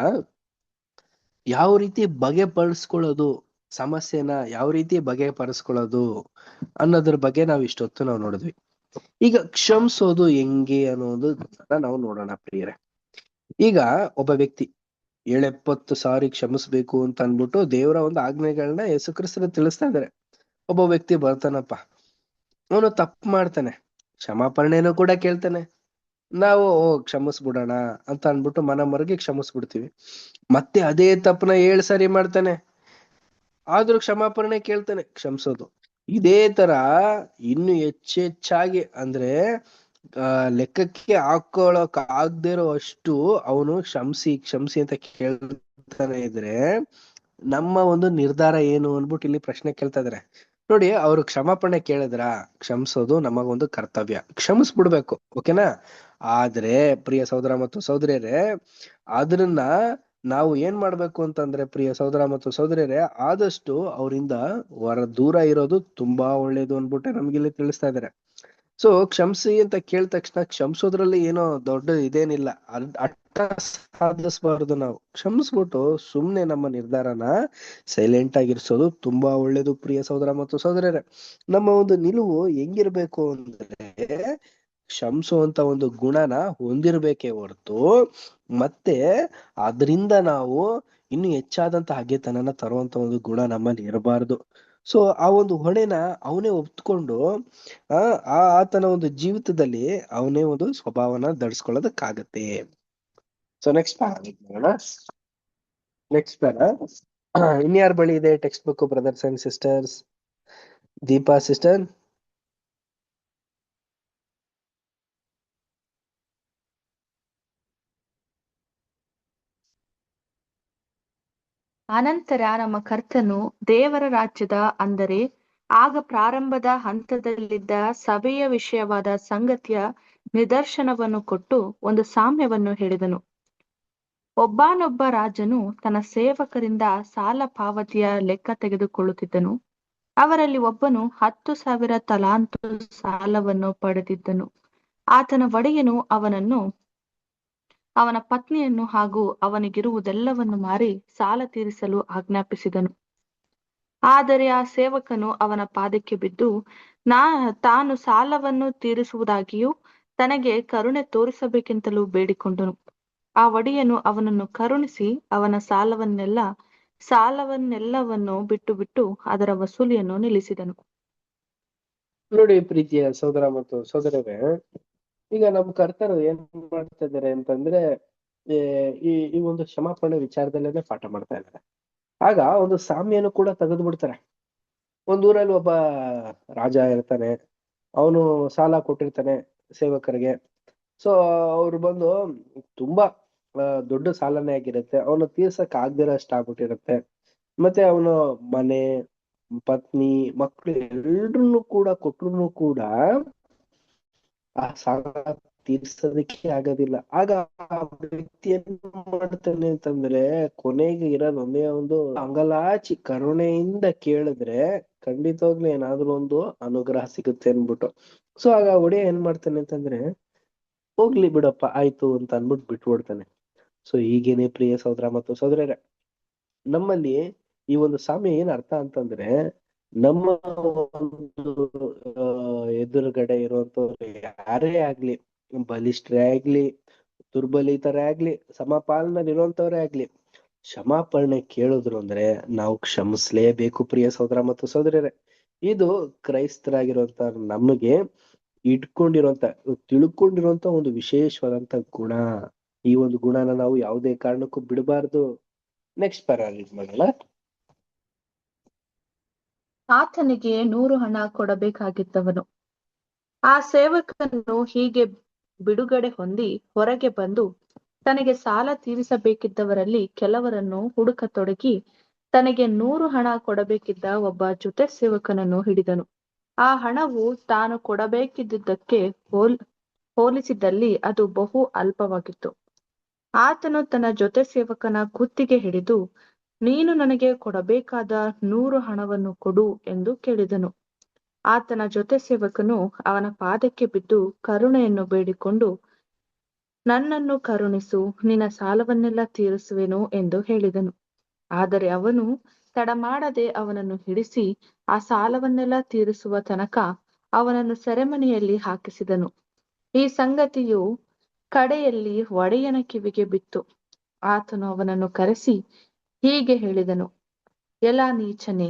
Speaker 1: ಯಾವ ರೀತಿ ಬಗೆಪಡಿಸ್ಕೊಳ್ಳೋದು, ಸಮಸ್ಯೆನ ಯಾವ ರೀತಿ ಬಗೆಪಡಿಸ್ಕೊಳ್ಳೋದು ಅನ್ನೋದ್ರ ಬಗ್ಗೆ ನಾವು ಇಷ್ಟೊತ್ತು ನಾವು ನೋಡಿದ್ವಿ. ಈಗ ಕ್ಷಮಿಸೋದು ಹೆಂಗೆ ಅನ್ನೋದು ನಾವು ನೋಡೋಣ ಪ್ರಿಯರೇ. ಈಗ ಒಬ್ಬ ವ್ಯಕ್ತಿ 70 ಸಾರಿ ಕ್ಷಮಿಸ್ಬೇಕು ಅಂತ ಅನ್ಬಿಟ್ಟು ದೇವರ ಒಂದು ಆಜ್ಞೆಗಳನ್ನ ಯೇಸು ಕ್ರಿಸ್ತರು ತಿಳಿಸ್ತಾ ಇದಾರೆ. ಒಬ್ಬ ವ್ಯಕ್ತಿ ಬರ್ತಾನಪ್ಪ, ಅವನು ತಪ್ಪು ಮಾಡ್ತಾನೆ, ಕ್ಷಮಾಪಣೆನೂ ಕೂಡ ಕೇಳ್ತಾನೆ. ನಾವು ಕ್ಷಮಿಸ್ಬಿಡೋಣ ಅಂತ ಅನ್ಬಿಟ್ಟು ಮನಮರಗಿ ಕ್ಷಮಿಸ್ಬಿಡ್ತೀವಿ. ಮತ್ತೆ ಅದೇ ತಪ್ಪನ 7 ಸಾರಿ ಮಾಡ್ತಾನೆ, ಆದ್ರೂ ಕ್ಷಮಾಪಣೆ ಕೇಳ್ತಾನೆ, ಕ್ಷಮಿಸೋದು. ಇದೇ ತರ ಇನ್ನು ಹೆಚ್ಚೆಚ್ಚಾಗಿ ಅಂದ್ರೆ ಲೆಕ್ಕಕ್ಕೆ ಹಾಕೊಳ್ಳೋಕ್ ಆಗದೆ ಇರೋ ಅಷ್ಟು ಅವನು ಕ್ಷಮಿಸಿ ಅಂತ ಕೇಳ್ತಾನೆ ಇದ್ರೆ ನಮ್ಮ ಒಂದು ನಿರ್ಧಾರ ಏನು ಅನ್ಬಿಟ್ಟು ಇಲ್ಲಿ ಪ್ರಶ್ನೆ ಕೇಳ್ತಾ ಇದಾರೆ. ನೋಡಿ, ಅವ್ರು ಕ್ಷಮಾಪಣೆ ಕೇಳಿದ್ರ, ಕ್ಷಮಿಸೋದು ನಮಗೊಂದು ಕರ್ತವ್ಯ, ಕ್ಷಮಿಸ್ಬಿಡ್ಬೇಕು, ಓಕೆನಾ? ಆದ್ರೆ ಪ್ರಿಯ ಸಹೋದರ ಮತ್ತು ಸಹೋದರಿಯರೇ, ಅದನ್ನ ನಾವು ಏನ್ ಮಾಡ್ಬೇಕು ಅಂತಂದ್ರೆ ಪ್ರಿಯ ಸಹೋದರ ಮತ್ತು ಸಹೋದರಿಯರೇ, ಆದಷ್ಟು ಅವರಿಂದ ದೂರ ಇರೋದು ತುಂಬಾ ಒಳ್ಳೇದು ಅನ್ಬಿಟ್ಟೆ ನಮ್ಗಿಲ್ಲಿ ತಿಳಿಸ್ತಾ ಇದಾರೆ. ಸೊ ಕ್ಷಮಿಸಿ ಅಂತ ಕೇಳಿದ ತಕ್ಷಣ ಕ್ಷಮಿಸೋದ್ರಲ್ಲಿ ಏನೋ ದೊಡ್ಡ ಇದೇನಿಲ್ಲ, ಅಟ್ಟ ಸಾಧಿಸ್ಬಾರ್ದು. ನಾವು ಕ್ಷಮಿಸ್ಬಿಟ್ಟು ಸುಮ್ನೆ ನಮ್ಮ ನಿರ್ಧಾರನ ಸೈಲೆಂಟ್ ಆಗಿರ್ಸೋದು ತುಂಬಾ ಒಳ್ಳೇದು ಪ್ರಿಯ ಸಹೋದರ ಮತ್ತು ಸಹೋದರರೇ. ನಮ್ಮ ಒಂದು ನಿಲುವು ಹೆಂಗಿರ್ಬೇಕು ಅಂದ್ರೆ, ಕ್ಷಮಿಸುವಂತ ಒಂದು ಗುಣನ ಹೊಂದಿರ್ಬೇಕೇ ಹೊರತು ಮತ್ತೆ ಅದರಿಂದ ನಾವು ಇನ್ನು ಹೆಚ್ಚಾದಂತ ಹಗೆತನನ ತರುವಂತ ಒಂದು ಗುಣ ನಮ್ಮಲ್ಲಿ ಇರಬಾರ್ದು. ಸೊ ಆ ಒಂದು ಹೊಣೆನ ಅವನೇ ಒಪ್ಕೊಂಡು ಆತನ ಒಂದು ಜೀವಿತದಲ್ಲಿ ಅವನೇ ಒಂದು ಸ್ವಭಾವನ ಧರಿಸ್ಕೊಳ್ಳೋದಕ್ಕಾಗತ್ತೆ. So next para next para ಇನ್ಯಾರ ಬಳಿ ಇದೆ text book brothers and sisters? Deepa sister.
Speaker 3: ಅನಂತರ ನಮ್ಮ ಕರ್ತನು ದೇವರ ರಾಜ್ಯದ, ಅಂದರೆ ಆಗ ಪ್ರಾರಂಭದ ಹಂತದಲ್ಲಿದ್ದ ಸಭೆಯ ವಿಷಯವಾದ ಸಂಗತಿಯ ನಿದರ್ಶನವನ್ನು ಕೊಟ್ಟು ಒಂದು ಸಾಮ್ಯವನ್ನು ಹೇಳಿದನು. ಒಬ್ಬನೊಬ್ಬ ರಾಜನು ತನ್ನ ಸೇವಕರಿಂದ ಸಾಲ ಪಾವತಿಯ ಲೆಕ್ಕ ತೆಗೆದುಕೊಳ್ಳುತ್ತಿದ್ದನು. ಅವರಲ್ಲಿ ಒಬ್ಬನು 10,000 ತಲಾಂತು ಸಾಲವನ್ನು ಪಡೆದಿದ್ದನು. ಆತನ ಒಡೆಯನು ಅವನನ್ನು, ಅವನ ಪತ್ನಿಯನ್ನು ಹಾಗೂ ಅವನಿಗಿರುವುದೆಲ್ಲವನ್ನು ಮಾರಿ ಸಾಲ ತೀರಿಸಲು ಆಜ್ಞಾಪಿಸಿದನು. ಆದರೆ ಆ ಸೇವಕನು ಅವನ ಪಾದಕ್ಕೆ ಬಿದ್ದು ತಾನು ಸಾಲವನ್ನು ತೀರಿಸುವುದಾಗಿಯೂ ತನಗೆ ಕರುಣೆ ತೋರಿಸಬೇಕೆಂತಲೂ ಬೇಡಿಕೊಂಡನು. ಆ ಒಡೆಯನು ಅವನನ್ನು ಕರುಣಿಸಿ ಅವನ ಸಾಲವನ್ನೆಲ್ಲವನ್ನು ಬಿಟ್ಟು ಅದರ ವಸೂಲಿಯನ್ನು ನಿಲ್ಲಿಸಿದನು.
Speaker 1: ನೋಡಿ ಪ್ರೀತಿಯ ಸಹೋದರ ಮತ್ತು ಸಹೋದರರೇ, ಈಗ ನಮ್ಮ ಕರ್ತರು ಏನ್ ಮಾಡ್ತಾ ಇದ್ದಾರೆ ಅಂತಂದ್ರೆ ಈ ಒಂದು ಕ್ಷಮಾಪಣೆ ವಿಚಾರದಲ್ಲೇನೆ ಪಾಠ ಮಾಡ್ತಾ ಇದ್ದಾರೆ. ಆಗ ಒಂದು ಸಾಮ್ಯನು ಕೂಡ ತೆಗೆದು ಬಿಡ್ತಾರೆ. ಒಂದೂರಲ್ಲಿ ಒಬ್ಬ ರಾಜ ಇರ್ತಾನೆ, ಅವನು ಸಾಲ ಕೊಟ್ಟಿರ್ತಾನೆ ಸೇವಕರಿಗೆ. ಸೊ ಅವ್ರು ಬಂದು ತುಂಬಾ ದೊಡ್ಡ ಸಾಲನೇ ಆಗಿರುತ್ತೆ, ಅವನು ತೀರ್ಸಕ್ ಆಗದಿರೋ ಅಷ್ಟ ಆಗ್ಬಿಟ್ಟಿರುತ್ತೆ. ಮತ್ತೆ ಅವನು ಮನೆ, ಪತ್ನಿ, ಮಕ್ಕಳು ಎಲ್ರನ್ನು ಕೂಡ ಕೊಟ್ರು ಕೂಡ ಆ ಸಾಲ ತೀರ್ಸೋದಕ್ಕೆ ಆಗೋದಿಲ್ಲ. ಆಗ ಆ ವ್ಯಕ್ತಿ ಏನ್ ಮಾಡ್ತಾನೆ ಅಂತಂದ್ರೆ, ಕೊನೆಗೆ ಇರೋದ್ ಒಂದೇ ಒಂದು ಅಂಗಲಾಚಿ ಕರುಣೆಯಿಂದ ಕೇಳಿದ್ರೆ ಖಂಡಿತವಾಗ್ಲೂ ಏನಾದ್ರೂ ಒಂದು ಅನುಗ್ರಹ ಸಿಗುತ್ತೆ ಅನ್ಬಿಟ್ಟು. ಸೊ ಆಗ ಒಡೆಯ ಏನ್ ಮಾಡ್ತಾನೆ ಅಂತಂದ್ರೆ, ಹೋಗ್ಲಿ ಬಿಡಪ್ಪ ಆಯ್ತು ಅಂತ ಅನ್ಬಿಟ್ಟು ಬಿಟ್ಬಿಡ್ತಾನೆ. ಸೊ ಹೀಗೇನೆ ಪ್ರಿಯ ಸಹೋದರ ಮತ್ತು ಸಹೋದರರೇ, ನಮ್ಮಲ್ಲಿ ಈ ಒಂದು ಸಾಮ್ಯ ಏನ್ ಅರ್ಥ ಅಂತಂದ್ರೆ, ನಮ್ಮ ಒಂದು ಎದುರುಗಡೆ ಇರುವಂತವ್ರು ಯಾರೇ ಆಗ್ಲಿ, ಬಲಿಷ್ಠರೇ ಆಗ್ಲಿ, ದುರ್ಬಲಿತರೇ ಆಗ್ಲಿ, ಸಮಪಾಲನಲ್ಲಿ ಇರುವಂತವ್ರೇ ಆಗ್ಲಿ, ಕ್ಷಮಾಪಣೆ ಕೇಳಿದ್ರು ಅಂದ್ರೆ ನಾವು ಕ್ಷಮಿಸ್ಲೇಬೇಕು ಪ್ರಿಯ ಸಹೋದರ ಮತ್ತು ಸಹೋದರರೇ. ಇದು ಕ್ರೈಸ್ತರಾಗಿರುವಂತ ನಮಗೆ ತಿಳ್ಕೊಂಡಿರುವಂತ ಒಂದು ವಿಶೇಷವಾದಂತ ಗುಣ. ಈ ಒಂದು ಗುಣನ ನಾವು ಯಾವುದೇ ಕಾರಣಕ್ಕೂ ಬಿಡಬಾರ್ದು. ನೆಕ್ಸ್ಟ್ ಪ್ಯಾರಾ ರೀಡ್ ಮಾಡೋಣ.
Speaker 3: ಆತನಿಗೆ 100 ಹಣ ಕೊಡಬೇಕಾಗಿದ್ದವನು. ಆ ಸೇವಕನು ಹೀಗೆ ಬಿಡುಗಡೆ ಹೊಂದಿ ಹೊರಗೆ ಬಂದು ತನಗೆ ಸಾಲ ತೀರಿಸಬೇಕಿದ್ದವರಲ್ಲಿ ಕೆಲವರನ್ನು ಹುಡುಕತೊಡಗಿ ತನಗೆ 100 ಹಣ ಕೊಡಬೇಕಿದ್ದ ಒಬ್ಬ ಜೊತೆ ಸೇವಕನನ್ನು ಹಿಡಿದನು. ಆ ಹಣವು ತಾನು ಕೊಡಬೇಕಿದ್ದುದಕ್ಕೆ ಹೋಲಿಸಿದಲ್ಲಿ ಅದು ಬಹು ಅಲ್ಪವಾಗಿತ್ತು. ಆತನು ತನ್ನ ಜೊತೆ ಸೇವಕನ ಕುತ್ತಿಗೆ ಹಿಡಿದು, ನೀನು ನನಗೆ ಕೊಡಬೇಕಾದ 100 ಹಣವನ್ನು ಕೊಡು ಎಂದು ಕೇಳಿದನು. ಆತನ ಜೊತೆ ಸೇವಕನು ಅವನ ಪಾದಕ್ಕೆ ಬಿದ್ದು ಕರುಣೆಯನ್ನು ಬೇಡಿಕೊಂಡು, ನನ್ನನ್ನು ಕರುಣಿಸು, ನಿನ್ನ ಸಾಲವನ್ನೆಲ್ಲ ತೀರಿಸುವೆನು ಎಂದು ಹೇಳಿದನು. ಆದರೆ ಅವನು ತಡಮಾಡದೆ ಅವನನ್ನು ಹಿಡಿಸಿ ಆ ಸಾಲವನ್ನೆಲ್ಲ ತೀರಿಸುವ ತನಕ ಅವನನ್ನು ಸೆರೆಮನೆಯಲ್ಲಿ ಹಾಕಿಸಿದನು. ಈ ಸಂಗತಿಯು ಕಡೆಯಲ್ಲಿ ಒಡೆಯನ ಕಿವಿಗೆ ಬಿತ್ತು. ಆತನು ಅವನನ್ನು ಕರೆಸಿ ಹೀಗೆ ಹೇಳಿದನು, ಎಲಾ ನೀಚನೇ,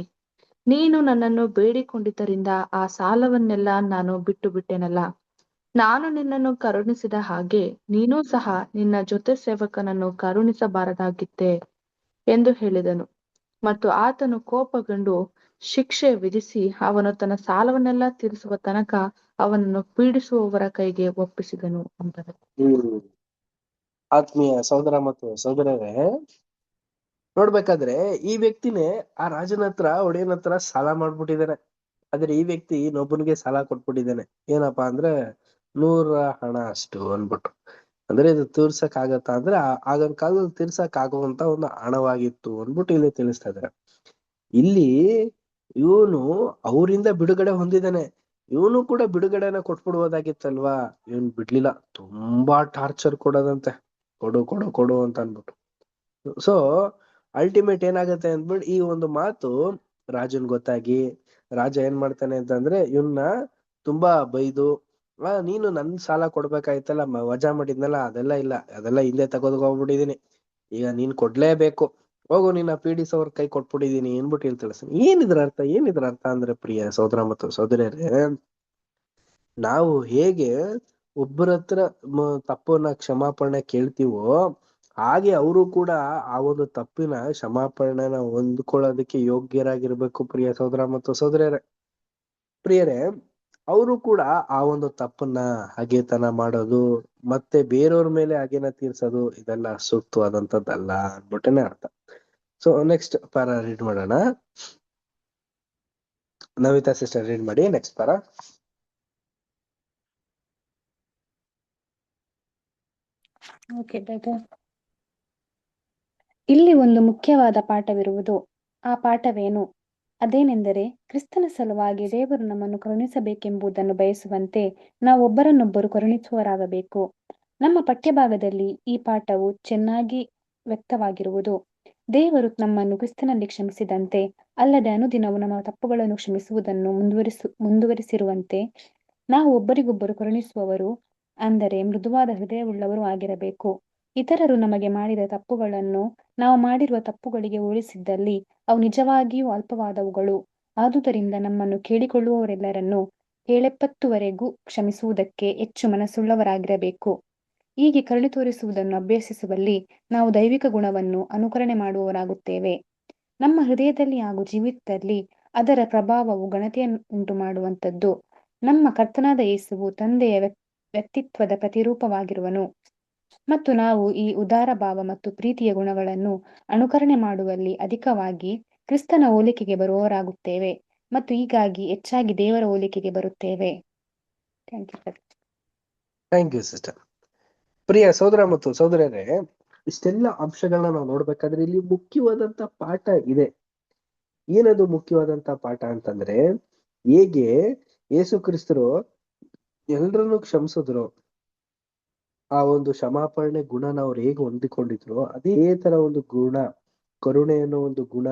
Speaker 3: ನೀನು ನನ್ನನ್ನು ಬೇಡಿಕೊಂಡಿದ್ದರಿಂದ ಆ ಸಾಲವನ್ನೆಲ್ಲ ನಾನು ಬಿಟ್ಟು ಬಿಟ್ಟೆನಲ್ಲ. ನಾನು ನಿನ್ನನ್ನು ಕರುಣಿಸಿದ ಹಾಗೆ ನೀನೂ ಸಹ ನಿನ್ನ ಜೊತೆ ಸೇವಕನನ್ನು ಕರುಣಿಸಬಾರದಾಗಿತ್ತೆ ಎಂದು ಹೇಳಿದನು. ಮತ್ತು ಆತನು ಕೋಪಗೊಂಡು ಶಿಕ್ಷೆ ವಿಧಿಸಿ ಅವನು ತನ್ನ ಸಾಲವನ್ನೆಲ್ಲ ತೀರಿಸುವ ತನಕ ಅವನನ್ನು ಪೀಡಿಸುವವರ ಕೈಗೆ ಒಪ್ಪಿಸಿದನು ಅಂತಾರೆ.
Speaker 1: ಆತ್ಮೀಯ ಸಹೋದರ ಮತ್ತು ಸಹೋದರರೇ, ನೋಡ್ಬೇಕಾದ್ರೆ ಈ ವ್ಯಕ್ತಿನೇ ಆ ರಾಜನ ಹತ್ರ, ಒಡೆಯನ ಹತ್ರ ಸಾಲ ಮಾಡ್ಬಿಟ್ಟಿದ್ದಾನೆ. ಆದ್ರೆ ಈ ವ್ಯಕ್ತಿ ಇನ್ನೊಬ್ಬನಿಗೆ ಸಾಲ ಕೊಟ್ಬಿಟ್ಟಿದ್ದಾನೆ. ಏನಪ್ಪಾ ಅಂದ್ರೆ 100 ಹಣ ಅಷ್ಟು ಅನ್ಬಿಟ್ಟು. ಅಂದ್ರೆ ಇದು ತೀರ್ಸಕ್ ಆಗತ್ತಾ ಅಂದ್ರೆ ಆಗಿನ ಕಾಲದಲ್ಲಿ ತೀರ್ಸಕ್ ಆಗುವಂತ ಒಂದು ಹಣವಾಗಿತ್ತು ಅನ್ಬಿಟ್ಟು ಇಲ್ಲಿ ತಿಳಿಸ್ತಾ ಇದಾರೆ. ಇಲ್ಲಿ ಇವನು ಅವರಿಂದ ಬಿಡುಗಡೆ ಹೊಂದಿದ್ದಾನೆ, ಇವನು ಕೂಡ ಬಿಡುಗಡೆನ ಕೊಟ್ಬಿಡ್ಬೋದಾಗಿತ್ತಲ್ವಾ. ಇವನ್ ಬಿಡ್ಲಿಲ್ಲ, ತುಂಬಾ ಟಾರ್ಚರ್ ಕೊಡೋದಂತೆ, ಕೊಡು ಕೊಡು ಕೊಡು ಅಂತ ಅನ್ಬಿಟ್ಟು. ಸೊ ಅಲ್ಟಿಮೇಟ್ ಏನಾಗತ್ತೆ ಅಂದ್ಬಿಟ್ಟು ಈ ಒಂದು ಮಾತು ರಾಜನ್ ಗೊತ್ತಾಗಿ ರಾಜ ಏನ್ ಮಾಡ್ತಾನೆ ಅಂತಂದ್ರೆ ಇವನ್ನ ತುಂಬಾ ಬೈದು, ನೀನು ನನ್ ಸಾಲ ಕೊಡ್ಬೇಕಾಯ್ತಲ್ಲ, ವಜಾ ಮಾಡಿದ್ನಲ್ಲ, ಅದೆಲ್ಲ ಇಲ್ಲ, ಅದೆಲ್ಲ ಹಿಂದೆ ತಗೋದ್ಕೋಗ್ಬಿಟ್ಟಿದೀನಿ, ಈಗ ನೀನ್ ಕೊಡ್ಲೇಬೇಕು, ಹೋಗು ನಿನ್ನ ಪೀಡಿಸ್ ಅವ್ರ ಕೈ ಕೊಟ್ಬಿಟ್ಟಿದೀನಿ ಏನ್ಬಿಟ್ಟು ಹೇಳ್ತಾಳೆ. ಏನಿದ್ರ ಅರ್ಥ ಅಂದ್ರೆ ಪ್ರಿಯ ಸಹೋದರ ಮತ್ತು ಸಹೋದರಿಯರೇ, ನಾವು ಹೇಗೆ ಒಬ್ಬರ ಹತ್ರ ತಪ್ಪನ್ನ ಕ್ಷಮಾಪಣೆ ಕೇಳ್ತೀವೋ ಹಾಗೆ ಅವರು ಕೂಡ ಆ ಒಂದು ತಪ್ಪಿನ ಕ್ಷಮಾಪಣೆನ ಹೊಂದ್ಕೊಳ್ಳೋದಕ್ಕೆ ಯೋಗ್ಯರಾಗಿರ್ಬೇಕು ಪ್ರಿಯ ಸಹೋದರ ಮತ್ತು ಪ್ರಿಯರೇ. ಅವರು ಕೂಡ ಆ ಒಂದು ತಪ್ಪನ್ನ ಹಗೆತನ ಮಾಡೋದು ಮತ್ತೆ ಬೇರೆಯವ್ರ ಮೇಲೆ ಹಗೆನ ತೀರ್ಸೋದು ಇದೆಲ್ಲ ಸೂಕ್ತವಾದಂತದ್ದಲ್ಲ ಅನ್ಬಿಟ್ಟನೆ ಅರ್ಥ. ಸೊ ನೆಕ್ಸ್ಟ್ ಪಾರ ರೀಡ್ ಮಾಡೋಣ. ನವಿತಾ ಸಿಸ್ಟರ್ ರೀಡ್ ಮಾಡಿ ನೆಕ್ಸ್ಟ್ ಪಾರ.
Speaker 6: Okay brother. ಇಲ್ಲಿ ಒಂದು ಮುಖ್ಯವಾದ ಪಾಠವಿರುವುದು. ಆ ಪಾಠವೇನು? ಅದೇನೆಂದರೆ, ಕ್ರಿಸ್ತನ ಸಲುವಾಗಿ ದೇವರು ನಮ್ಮನ್ನು ಕರುಣಿಸಬೇಕೆಂಬುದನ್ನು ಬಯಸುವಂತೆ ನಾವು ಒಬ್ಬರನ್ನೊಬ್ಬರು ಕರುಣಿಸುವವರಾಗಬೇಕು. ನಮ್ಮ ಪಠ್ಯಭಾಗದಲ್ಲಿ ಈ ಪಾಠವು ಚೆನ್ನಾಗಿ ವ್ಯಕ್ತವಾಗಿರುವುದು. ದೇವರು ನಮ್ಮನ್ನು ಕ್ರಿಸ್ತನಲ್ಲಿ ಕ್ಷಮಿಸಿದಂತೆ, ಅಲ್ಲದೆ ಅನುದಿನವೂ ನಮ್ಮ ತಪ್ಪುಗಳನ್ನು ಕ್ಷಮಿಸುವುದನ್ನು ಮುಂದುವರಿಸಿರುವಂತೆ ನಾವು ಒಬ್ಬರಿಗೊಬ್ಬರು ಕರುಣಿಸುವವರು, ಅಂದರೆ ಮೃದುವಾದ ಹೃದಯವುಳ್ಳವರು ಆಗಿರಬೇಕು. ಇತರರು ನಮಗೆ ಮಾಡಿದ ತಪ್ಪುಗಳನ್ನು ನಾವು ಮಾಡಿರುವ ತಪ್ಪುಗಳಿಗೆ ಹೋಲಿಸಿದ್ದಲ್ಲಿ ಅವು ನಿಜವಾಗಿಯೂ ಅಲ್ಪವಾದವುಗಳು. ಆದುದರಿಂದ ನಮ್ಮನ್ನು ಕೇಳಿಕೊಳ್ಳುವವರೆಲ್ಲರನ್ನು ಏಳೆಪ್ಪತ್ತುವರೆಗೂ ಕ್ಷಮಿಸುವುದಕ್ಕೆ ಹೆಚ್ಚು ಮನಸ್ಸುಳ್ಳವರಾಗಿರಬೇಕು. ಹೀಗೆ ಕರುಣೆ ತೋರಿಸುವುದನ್ನು ಅಭ್ಯಸಿಸುವಲ್ಲಿ ನಾವು ದೈವಿಕ ಗುಣವನ್ನು ಅನುಕರಣೆ ಮಾಡುವವರಾಗುತ್ತೇವೆ. ನಮ್ಮ ಹೃದಯದಲ್ಲಿ ಹಾಗೂ ಜೀವಿತದಲ್ಲಿ ಅದರ ಪ್ರಭಾವವು ಘನತೆಯನ್ನುಂಟು ಮಾಡುವಂಥದ್ದು. ನಮ್ಮ ಕರ್ತನಾದ ಯೇಸುವು ತಂದೆಯ ವ್ಯಕ್ತಿತ್ವದ ಪ್ರತಿರೂಪವಾಗಿರುವನು ಮತ್ತು ನಾವು ಈ ಉದಾರ ಭಾವ ಮತ್ತು ಪ್ರೀತಿಯ ಗುಣಗಳನ್ನು ಅನುಕರಣೆ ಮಾಡುವಲ್ಲಿ ಅಧಿಕವಾಗಿ ಕ್ರಿಸ್ತನ ಹೋಲಿಕೆಗೆ ಬರುವವರಾಗುತ್ತೇವೆ ಮತ್ತು ಹೀಗಾಗಿ ಹೆಚ್ಚಾಗಿ ದೇವರ ಹೋಲಿಕೆಗೆ ಬರುತ್ತೇವೆ.
Speaker 1: Thank you sister. ಪ್ರಿಯ ಸಹೋದರ ಮತ್ತು ಸಹೋದರರೇ, ಇಷ್ಟೆಲ್ಲ ಅಂಶಗಳನ್ನ ನಾವು ನೋಡ್ಬೇಕಾದ್ರೆ ಇಲ್ಲಿ ಮುಖ್ಯವಾದಂತ ಪಾಠ ಇದೆ. ಏನದು ಮುಖ್ಯವಾದಂತ ಪಾಠ ಅಂತಂದ್ರೆ, ಹೇಗೆ ಯೇಸು ಕ್ರಿಸ್ತರು ಎಲ್ರನ್ನೂ ಕ್ಷಮಿಸಿದ್ರು, ಆ ಒಂದು ಕ್ಷಮಾಪಣೆ ಗುಣನ ಅವ್ರು ಹೇಗೆ ಹೊಂದಿಕೊಂಡಿದ್ರು ಅದೇ ತರ ಒಂದು ಗುಣ, ಕರುಣೆ ಅನ್ನೋ ಒಂದು ಗುಣ,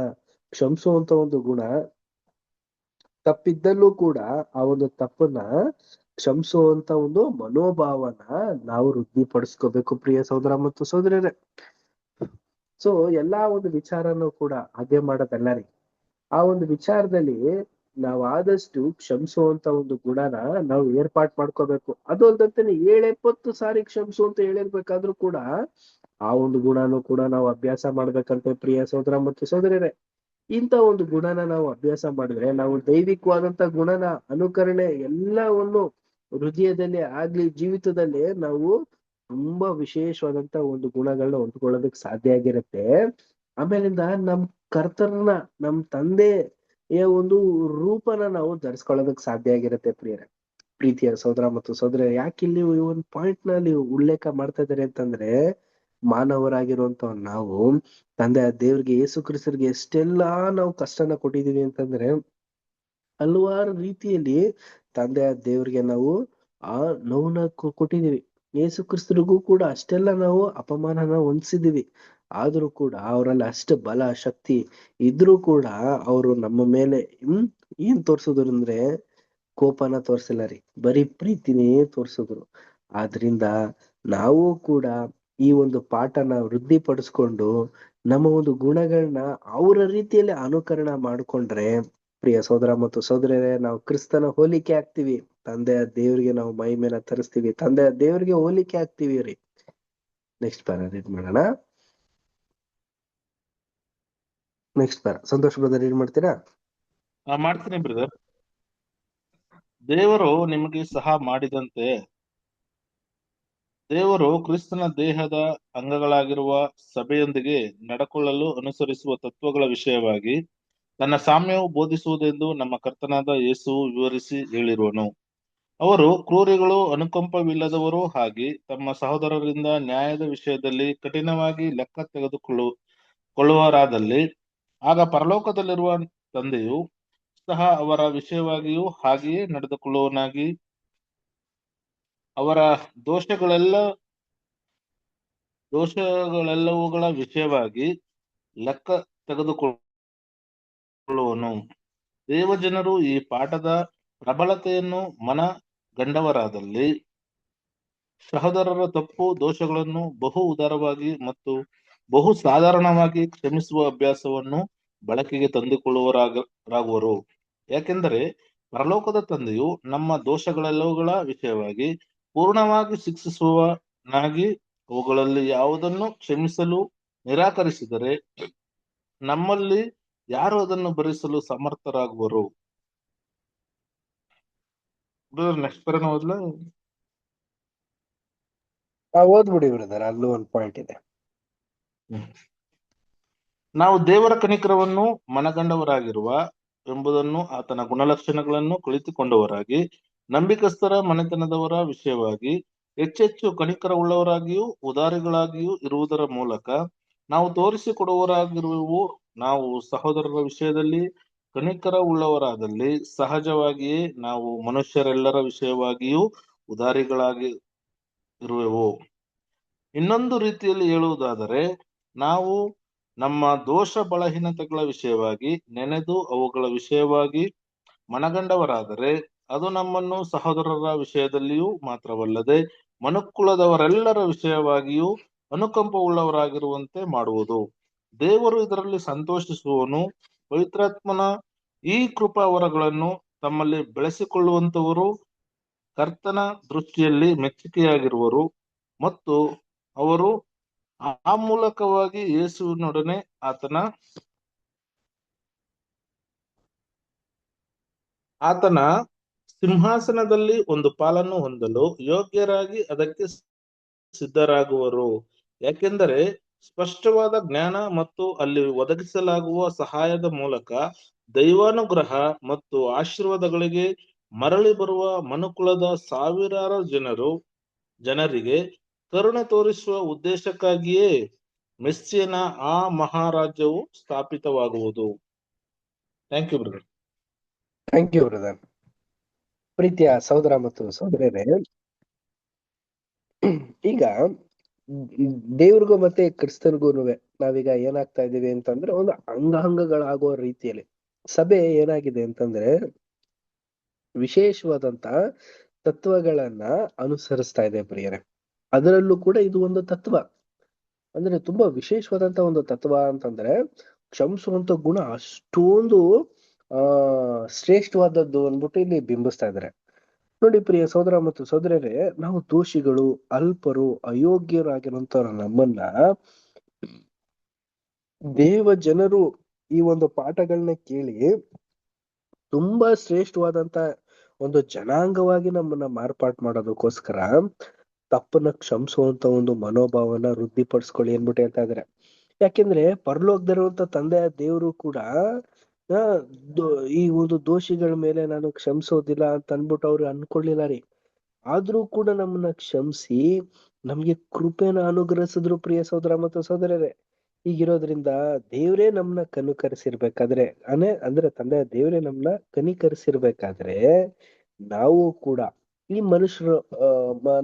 Speaker 1: ಕ್ಷಮಿಸುವಂತ ಒಂದು ಗುಣ ತಪ್ಪಿದ್ದಲ್ಲೂ ಕೂಡ ಆ ಒಂದು ತಪ್ಪನ್ನ ಕ್ಷಮಿಸುವಂತ ಒಂದು ಮನೋಭಾವನ ನಾವು ವೃದ್ಧಿಪಡಿಸ್ಕೋಬೇಕು ಪ್ರಿಯ ಸಹೋದರ ಮತ್ತು ಸಹೋದರರೇ. ಸೊ ಎಲ್ಲಾ ಒಂದು ವಿಚಾರನೂ ಕೂಡ ಹಾಗೆ ಮಾಡೋದಲ್ಲ ರೀ. ಆ ಒಂದು ವಿಚಾರದಲ್ಲಿ ನಾವು ಆದಷ್ಟು ಕ್ಷಮಿಸುವಂತ ಒಂದು ಗುಣನ ನಾವು ಏರ್ಪಾಟ್ ಮಾಡ್ಕೋಬೇಕು. ಅದು ಅಲ್ದಂತಾನೆ 70 ಸಾರಿ ಕ್ಷಮಿಸು ಅಂತ ಹೇಳಿರ್ಬೇಕಾದ್ರೂ ಕೂಡ ಆ ಒಂದು ಗುಣನೂ ಕೂಡ ನಾವು ಅಭ್ಯಾಸ ಮಾಡ್ಬೇಕಂತೆ ಪ್ರಿಯ ಸಹೋದರ ಮತ್ತು ಸಹೋದರರೇ. ಇಂಥ ಒಂದು ಗುಣನ ನಾವು ಅಭ್ಯಾಸ ಮಾಡಿದ್ರೆ ನಾವು ದೈವಿಕವಾದಂತ ಗುಣನ ಅನುಕರಣೆ ಎಲ್ಲವನ್ನು ಹೃದಯದಲ್ಲಿ ಆಗ್ಲಿ ಜೀವಿತದಲ್ಲಿ ನಾವು ತುಂಬಾ ವಿಶೇಷವಾದಂತ ಒಂದು ಗುಣಗಳನ್ನ ಹೊಂದ್ಕೊಳ್ಳೋದಕ್ ಸಾಧ್ಯ ಆಗಿರುತ್ತೆ. ಆಮೇಲಿಂದ ನಮ್ ಕರ್ತರನ್ನ, ನಮ್ ತಂದೆಯ ಒಂದು ರೂಪನ ನಾವು ಧರಿಸ್ಕೊಳ್ಳೋದಕ್ ಸಾಧ್ಯ ಆಗಿರುತ್ತೆ ಪ್ರೀತಿಯ ಸಹೋದರ ಮತ್ತು ಸಹೋದರ. ಯಾಕೆ ಇಲ್ಲಿ ಈ ಒಂದು ಪಾಯಿಂಟ್ ನಲ್ಲಿ ಉಲ್ಲೇಖ ಮಾಡ್ತಾ ಇದ್ದಾರೆ ಅಂತಂದ್ರೆ, ಮಾನವರಾಗಿರುವಂತ ನಾವು ತಂದೆ ದೇವ್ರಿಗೆ ಯೇಸು ಕ್ರಿಸ್ತರಿಗೆ ಎಷ್ಟೆಲ್ಲಾ ನಾವು ಕಷ್ಟನ ಕೊಟ್ಟಿದೀವಿ ಅಂತಂದ್ರೆ, ಹಲವಾರು ರೀತಿಯಲ್ಲಿ ತಂದೆ ದೇವ್ರಿಗೆ ನಾವು ಆ ನೋವನ್ನ ಕೊಟ್ಟಿದೀವಿ. ಯೇಸು ಕ್ರಿಸ್ತರಿಗೂ ಕೂಡ ಅಷ್ಟೆಲ್ಲ ನಾವು ಅಪಮಾನನ ಹೊಂದಿಸಿದೀವಿ. ಆದ್ರೂ ಕೂಡ ಅವರಲ್ಲಿ ಅಷ್ಟು ಬಲ ಶಕ್ತಿ ಇದ್ರೂ ಕೂಡ ಅವರು ನಮ್ಮ ಮೇಲೆ ಏನ್ ತೋರ್ಸಿದ್ರು ಅಂದ್ರೆ ಕೋಪನ ತೋರ್ಸಿಲ್ಲ ರೀ, ಬರೀ ಪ್ರೀತಿನೇ ತೋರ್ಸಿದ್ರು. ಆದ್ರಿಂದ ನಾವು ಕೂಡ ಈ ಒಂದು ಪಾಠನ ವೃದ್ಧಿಪಡಿಸ್ಕೊಂಡು ನಮ್ಮ ಒಂದು ಗುಣಗಳನ್ನ ಅವರ ರೀತಿಯಲ್ಲಿ ಅನುಕರಣ ಮಾಡ್ಕೊಂಡ್ರೆ ಪ್ರಿಯ ಸಹೋದರ ಮತ್ತು ಸಹೋದರರೇ, ನಾವು ಕ್ರಿಸ್ತನ ಹೋಲಿಕೆ ಆಗ್ತೀವಿ. ತಂದೆಯ ದೇವ್ರಿಗೆ ನಾವು ಮೈ ಮೇಲೆ ತರಿಸ್ತೀವಿ, ತಂದೆಯ ದೇವ್ರಿಗೆ ಹೋಲಿಕೆ ಆಗ್ತೀವಿ ರೀ. ನೆಕ್ಸ್ಟ್ ಪ್ಯಾರ ರೀಡ್ ಮಾಡೋಣ. Next para Santosh brother read ಮಾಡ್ತೀರಾ?
Speaker 5: ಮಾಡ್ತೀನಿ ಬ್ರದರ್. ದೇವರು ನಿಮಗೆ ಸಹ ಮಾಡಿದಂತೆ ದೇವರು ಕ್ರಿಸ್ತನ ದೇಹದ ಅಂಗಗಳಾಗಿರುವ ಸಭೆಯೊಂದಿಗೆ ನಡಕೊಳ್ಳಲು ಅನುಸರಿಸುವ ತತ್ವಗಳ ವಿಷಯವಾಗಿ ತನ್ನ ಸಾಮ್ಯವು ಬೋಧಿಸುವುದೆಂದು ನಮ್ಮ ಕರ್ತನಾದ ಯೇಸುವು ವಿವರಿಸಿ ಹೇಳಿರುವನು. ಅವರು ಕ್ರೂರಿಗಳು, ಅನುಕಂಪವಿಲ್ಲದವರು ಆಗಿ ತಮ್ಮ ಸಹೋದರರಿಂದ ನ್ಯಾಯದ ವಿಷಯದಲ್ಲಿ ಕಠಿಣವಾಗಿ ಲೆಕ್ಕ ತೆಗೆದುಕೊಳ್ಳುವರಾದಲ್ಲಿ ಆಗ ಪರಲೋಕದಲ್ಲಿರುವ ತಂದೆಯು ಸಹ ಅವರ ವಿಷಯವಾಗಿಯೂ ಹಾಗೆಯೇ ನಡೆದುಕೊಳ್ಳುವನಾಗಿ ಅವರ ದೋಷಗಳೆಲ್ಲವುಗಳ ವಿಷಯವಾಗಿ ಲೆಕ್ಕ ತೆಗೆದುಕೊಳ್ಳುವನು. ದೇವಜನರು ಈ ಪಾಠದ ಪ್ರಬಲತೆಯನ್ನು ಮನಗಂಡವರಾದಲ್ಲಿ ಸಹೋದರರ ತಪ್ಪು ದೋಷಗಳನ್ನು ಬಹು ಉದಾರವಾಗಿ ಮತ್ತು ಬಹು ಸಾಧಾರಣವಾಗಿ ಕ್ಷಮಿಸುವ ಅಭ್ಯಾಸವನ್ನು ಬಳಕೆಗೆ ತಂದುಕೊಳ್ಳುವರಾಗುವರು. ಯಾಕೆಂದರೆ ಪರಲೋಕದ ತಂದೆಯು ನಮ್ಮ ದೋಷಗಳೆಲ್ಲವುಗಳ ವಿಷಯವಾಗಿ ಪೂರ್ಣವಾಗಿ ಶಿಕ್ಷಿಸುವನಾಗಿ ಅವುಗಳಲ್ಲಿ ಯಾವುದನ್ನು ಕ್ಷಮಿಸಲು ನಿರಾಕರಿಸಿದರೆ ನಮ್ಮಲ್ಲಿ ಯಾರು ಅದನ್ನು ಭರಿಸಲು ಸಮರ್ಥರಾಗುವರು? ನೆಕ್ಸ್ಟ್ ಪೇರನ ಓದ್ಲಾ?
Speaker 1: ಓದ್ಬಿಡಿ ಬ್ರದರ್, ಅಲ್ಲೂ ಒಂದು ಪಾಯಿಂಟ್ ಇದೆ.
Speaker 5: ನಾವು ದೇವರ ಕನಿಕರವನ್ನು ಮನಗಂಡವರಾಗಿರುವ ಎಂಬುದನ್ನು ಆತನ ಗುಣಲಕ್ಷಣಗಳನ್ನು ಕುಳಿತುಕೊಂಡವರಾಗಿ ನಂಬಿಕಸ್ಥರ ಮನೆತನದವರ ವಿಷಯವಾಗಿ ಹೆಚ್ಚೆಚ್ಚು ಕನಿಕರ ಉಳ್ಳವರಾಗಿಯೂ ಉದಾರಿಗಳಾಗಿಯೂ ಇರುವುದರ ಮೂಲಕ ನಾವು ತೋರಿಸಿಕೊಡುವವರಾಗಿರುವೆವು. ನಾವು ಸಹೋದರರ ವಿಷಯದಲ್ಲಿ ಕನಿಕರ ಉಳ್ಳವರಾದಲ್ಲಿ ಸಹಜವಾಗಿಯೇ ನಾವು ಮನುಷ್ಯರೆಲ್ಲರ ವಿಷಯವಾಗಿಯೂ ಉದಾರಿಗಳಾಗಿ ಇರುವೆವು. ಇನ್ನೊಂದು ರೀತಿಯಲ್ಲಿ ಹೇಳುವುದಾದರೆ, ನಾವು ನಮ್ಮ ದೋಷ ಬಲಹೀನತೆಗಳ ವಿಷಯವಾಗಿ ನೆನೆದು ಅವುಗಳ ವಿಷಯವಾಗಿ ಮನಗಂಡವರಾದರೆ ಅದು ನಮ್ಮನ್ನು ಸಹೋದರರ ವಿಷಯದಲ್ಲಿಯೂ ಮಾತ್ರವಲ್ಲದೆ ಮನುಕುಲದವರೆಲ್ಲರ ವಿಷಯವಾಗಿಯೂ ಅನುಕಂಪವುಳ್ಳವರಾಗಿರುವಂತೆ ಮಾಡುವುದು. ದೇವರು ಇದರಲ್ಲಿ ಸಂತೋಷಿಸುವನು. ಪವಿತ್ರಾತ್ಮನ ಈ ಕೃಪಾವರಗಳನ್ನು ತಮ್ಮಲ್ಲಿ ಬೆಳೆಸಿಕೊಳ್ಳುವಂತವರು ಕರ್ತನ ದೃಷ್ಟಿಯಲ್ಲಿ ಮೆಚ್ಚುಗೆಯಾಗಿರುವರು ಮತ್ತು ಅವರು ಆ ಮೂಲಕವಾಗಿ ಯೇಸುವಿನೊಡನೆ ಆತನ ಸಿಂಹಾಸನದಲ್ಲಿ ಒಂದು ಪಾಲನ್ನು ಹೊಂದಲು ಯೋಗ್ಯರಾಗಿ ಅದಕ್ಕೆ ಸಿದ್ಧರಾಗುವರು. ಯಾಕೆಂದರೆ ಸ್ಪಷ್ಟವಾದ ಜ್ಞಾನ ಮತ್ತು ಅಲ್ಲಿ ಒದಗಿಸಲಾಗುವ ಸಹಾಯದ ಮೂಲಕ ದೈವಾನುಗ್ರಹ ಮತ್ತು ಆಶೀರ್ವಾದಗಳಿಗೆ ಮರಳಿ ಬರುವ ಮನುಕುಲದ ಸಾವಿರಾರು ಜನರಿಗೆ ಕರುಣೆ ತೋರಿಸುವ ಉದ್ದೇಶಕ್ಕಾಗಿಯೇ ಮೆಸ್ಸಿಯನ ಆ ಮಹಾರಾಜ್ಯವು ಸ್ಥಾಪಿತವಾಗುವುದು. Thank you brother.
Speaker 1: Thank you brother. ಪ್ರೀತಿಯ ಸಹೋದರ ಮತ್ತು ಸಹೋದರರೇ, ಈಗ ದೇವ್ರಿಗೂ ಮತ್ತೆ ಕ್ರಿಸ್ತನ್ಗೂ ನಾವೀಗ ಏನಾಗ್ತಾ ಇದೀವಿ ಅಂತಂದ್ರೆ ಒಂದು ಅಂಗಾಂಗಗಳಾಗುವ ರೀತಿಯಲ್ಲಿ ಸಭೆ ಏನಾಗಿದೆ ಅಂತಂದ್ರೆ ವಿಶೇಷವಾದಂತ ತತ್ವಗಳನ್ನ ಅನುಸರಿಸ್ತಾ ಇದೆ ಪ್ರಿಯರೇ. ಅದರಲ್ಲೂ ಕೂಡ ಇದು ಒಂದು ತತ್ವ, ಅಂದ್ರೆ ತುಂಬಾ ವಿಶೇಷವಾದಂತ ಒಂದು ತತ್ವ ಅಂತಂದ್ರೆ ಕ್ಷಮಿಸುವಂತ ಗುಣ ಅಷ್ಟೊಂದು ಶ್ರೇಷ್ಠವಾದದ್ದು ಅಂದ್ಬಿಟ್ಟು ಇಲ್ಲಿ ಬಿಂಬಿಸ್ತಾ ಇದ್ದಾರೆ. ನೋಡಿ ಪ್ರಿಯ ಸಹೋದರ ಮತ್ತು ಸಹೋದರರೇ, ನಾವು ದೋಷಿಗಳು, ಅಲ್ಪರು, ಅಯೋಗ್ಯರಾಗಿರುವಂತವ್ರ ನಮ್ಮನ್ನ ದೇವ ಜನರು ಈ ಒಂದು ಪಾಠಗಳನ್ನ ಕೇಳಿ ತುಂಬಾ ಶ್ರೇಷ್ಠವಾದಂತ ಒಂದು ಜನಾಂಗವಾಗಿ ನಮ್ಮನ್ನ ಮಾರ್ಪಾಟ್ ಮಾಡೋದಕ್ಕೋಸ್ಕರ ತಪ್ಪನ್ನ ಕ್ಷಮಿಸುವಂತ ಒಂದು ಮನೋಭಾವನ ವೃದ್ಧಿಪಡಿಸ್ಕೊಳ್ಳಿ ಅನ್ಬಿಟ್ಟು ಹೇಳ್ತಾ ಇದಾರೆ. ಯಾಕೆಂದ್ರೆ ಪರಲೋಕದಲ್ಲಿರುವಂತ ತಂದೆಯ ದೇವರು ಕೂಡ ಈ ಒಂದು ದೋಷಿಗಳ ಮೇಲೆ ನಾನು ಕ್ಷಮಿಸೋದಿಲ್ಲ ಅಂತ ಅನ್ಬಿಟ್ಟು ಅವ್ರು ಅನ್ಕೊಳ್ಳಿಲ್ಲ ರೀ. ಆದ್ರೂ ಕೂಡ ನಮ್ಮನ್ನ ಕ್ಷಮಿಸಿ ನಮ್ಗೆ ಕೃಪೆನ ಅನುಗ್ರಹಿಸಿದ್ರು ಪ್ರಿಯ ಸಹೋದರ ಮತ್ತು ಸಹೋದರರೇ. ಹೀಗಿರೋದ್ರಿಂದ ದೇವ್ರೇ ನಮ್ನ ಕನಿಕರಿಸಿರ್ಬೇಕಾದ್ರೆ ಅಂದ್ರೆ ತಂದೆಯ ದೇವ್ರೇ ನಮ್ನ ಕನಿಕರಿಸಿರ್ಬೇಕಾದ್ರೆ ನಾವು ಕೂಡ ಈ ಮನುಷ್ಯರು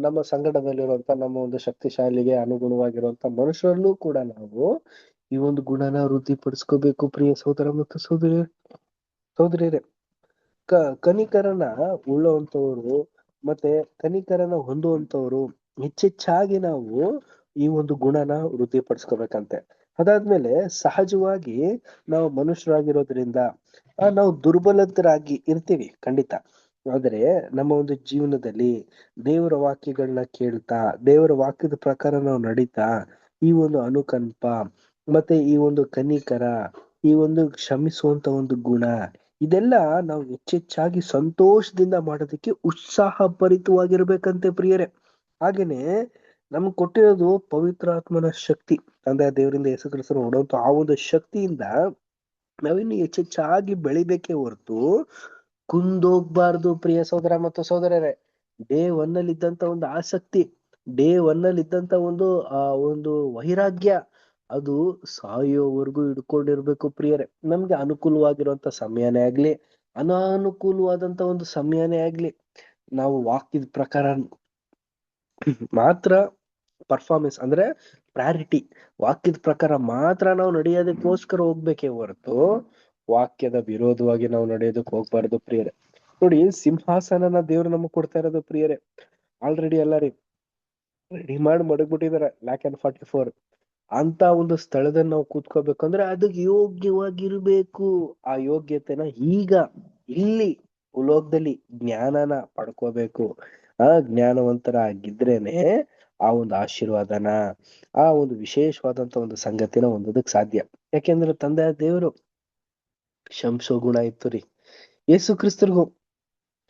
Speaker 1: ನಮ್ಮ ಸಂಘಟನೆಯಲ್ಲಿರುವಂತ ನಮ್ಮ ಒಂದು ಶಕ್ತಿಶಾಲಿಗೆ ಅನುಗುಣವಾಗಿರುವಂತ ಮನುಷ್ಯರಲ್ಲೂ ಕೂಡ ನಾವು ಈ ಒಂದು ಗುಣನ ವೃದ್ಧಿಪಡಿಸ್ಕೋಬೇಕು ಪ್ರಿಯ ಸಹೋದರ ಮತ್ತು ಸಹೋದರಿಯರೇ. ಕನಿಕರನ ಉಳ್ಳವಂತವ್ರು ಮತ್ತೆ ಕನಿಕರನ ಹೊಂದುವಂತವ್ರು ಹೆಚ್ಚೆಚ್ಚಾಗಿ ನಾವು ಈ ಒಂದು ಗುಣನ ವೃದ್ಧಿಪಡಿಸ್ಕೋಬೇಕಂತೆ. ಅದಾದ್ಮೇಲೆ ಸಹಜವಾಗಿ ನಾವು ಮನುಷ್ಯರಾಗಿರೋದ್ರಿಂದ ನಾವು ದುರ್ಬಲರಾಗಿ ಇರ್ತೀವಿ ಖಂಡಿತ. ಆದ್ರೆ ನಮ್ಮ ಒಂದು ಜೀವನದಲ್ಲಿ ದೇವರ ವಾಕ್ಯಗಳನ್ನ ಕೇಳ್ತಾ ದೇವರ ವಾಕ್ಯದ ಪ್ರಕಾರ ನಾವು ನಡೀತಾ ಈ ಒಂದು ಅನುಕಂಪ ಮತ್ತೆ ಈ ಒಂದು ಕನಿಕರ, ಈ ಒಂದು ಕ್ಷಮಿಸುವಂತ ಒಂದು ಗುಣ, ಇದೆಲ್ಲ ನಾವು ಹೆಚ್ಚೆಚ್ಚಾಗಿ ಸಂತೋಷದಿಂದ ಮಾಡೋದಕ್ಕೆ ಉತ್ಸಾಹ ಭರಿತವಾಗಿರ್ಬೇಕಂತೆ ಪ್ರಿಯರೇ. ಹಾಗೇನೆ ನಮ್ಗೆ ಕೊಟ್ಟಿರೋದು ಪವಿತ್ರಾತ್ಮನ ಶಕ್ತಿ, ತಂದೆ ದೇವರಿಂದ ಯೇಸು ಕ್ರಿಸ್ತನ ನೋಡುವಂತ ಆ ಒಂದು ಶಕ್ತಿಯಿಂದ ನಾವಿನ್ನು ಹೆಚ್ಚೆಚ್ಚಾಗಿ ಬೆಳಿಬೇಕೇ ಹೊರತು ಕುಂದೋಗ್ಬಾರ್ದು ಪ್ರಿಯ ಸಹೋದರ ಮತ್ತು ಸಹೋದರರೇ. ಡೇ 1 ಅಲ್ಲಿ ಇದ್ದಂತ ಒಂದು ಆಸಕ್ತಿ, ಡೇ 1 ಅಲ್ಲಿ ಇದ್ದಂತ ಒಂದು ವೈರಾಗ್ಯ ಅದು ಸಾಯೋವರೆಗೂ ಹಿಡ್ಕೊಂಡಿರ್ಬೇಕು ಪ್ರಿಯರೇ. ನಮ್ಗೆ ಅನುಕೂಲವಾಗಿರುವಂತ ಸಮಯನೇ ಆಗ್ಲಿ ಅನಾನುಕೂಲವಾದಂತ ಒಂದು ಸಮಯನೇ ಆಗ್ಲಿ ನಾವು ವಾಕ್ಯದ ಪ್ರಕಾರ ಮಾತ್ರ ಪರ್ಫಾರ್ಮೆನ್ಸ್ ಅಂದ್ರೆ ಪ್ರಾರಿಟಿ, ವಾಕ್ಯದ ಪ್ರಕಾರ ಮಾತ್ರ ನಾವು ನಡೆಯೋದಕ್ಕೋಸ್ಕರ ಹೋಗ್ಬೇಕೇ ಹೊರತು ವಾಕ್ಯದ ವಿರೋಧವಾಗಿ ನಾವು ನಡೆಯೋದಕ್ಕೆ ಹೋಗ್ಬಾರ್ದು ಪ್ರಿಯರೇ. ನೋಡಿ, ಸಿಂಹಾಸನನ ದೇವ್ರು ನಮಗ್ ಕೊಡ್ತಾ ಇರೋದು ಪ್ರಿಯರೇ. ಆಲ್ರೆಡಿ ಎಲ್ಲ ರೆಡಿ ಮಾಡಿ ಮಡಗ್ಬಿಟ್ಟಿದಾರೆ ಲ್ಯಾಕ್ ಅಂಡ್ 44. ಅಂತ ಒಂದು ಸ್ಥಳದಲ್ಲಿ ನಾವು ಕೂತ್ಕೋಬೇಕಂದ್ರೆ ಅದಕ್ಕೆ ಯೋಗ್ಯವಾಗಿರ್ಬೇಕು. ಆ ಯೋಗ್ಯತೆನ ಈಗ ಇಲ್ಲಿ ಭೂಲೋಕದಲ್ಲಿ ಜ್ಞಾನನ ಪಡ್ಕೋಬೇಕು. ಆ ಜ್ಞಾನವಂತರಾಗಿದ್ರೇನೆ ಆ ಒಂದು ಆಶೀರ್ವಾದನ, ಆ ಒಂದು ವಿಶೇಷವಾದಂತ ಒಂದು ಸಂಗತಿನ ಹೊಂದೋದಕ್ ಸಾಧ್ಯ. ಯಾಕೆಂದ್ರೆ ತಂದೆ ದೇವರು ಶಂಸೋ ಗುಣ ಇತ್ತು ರೀ, ಯೇಸು ಕ್ರಿಸ್ತರಿಗೂ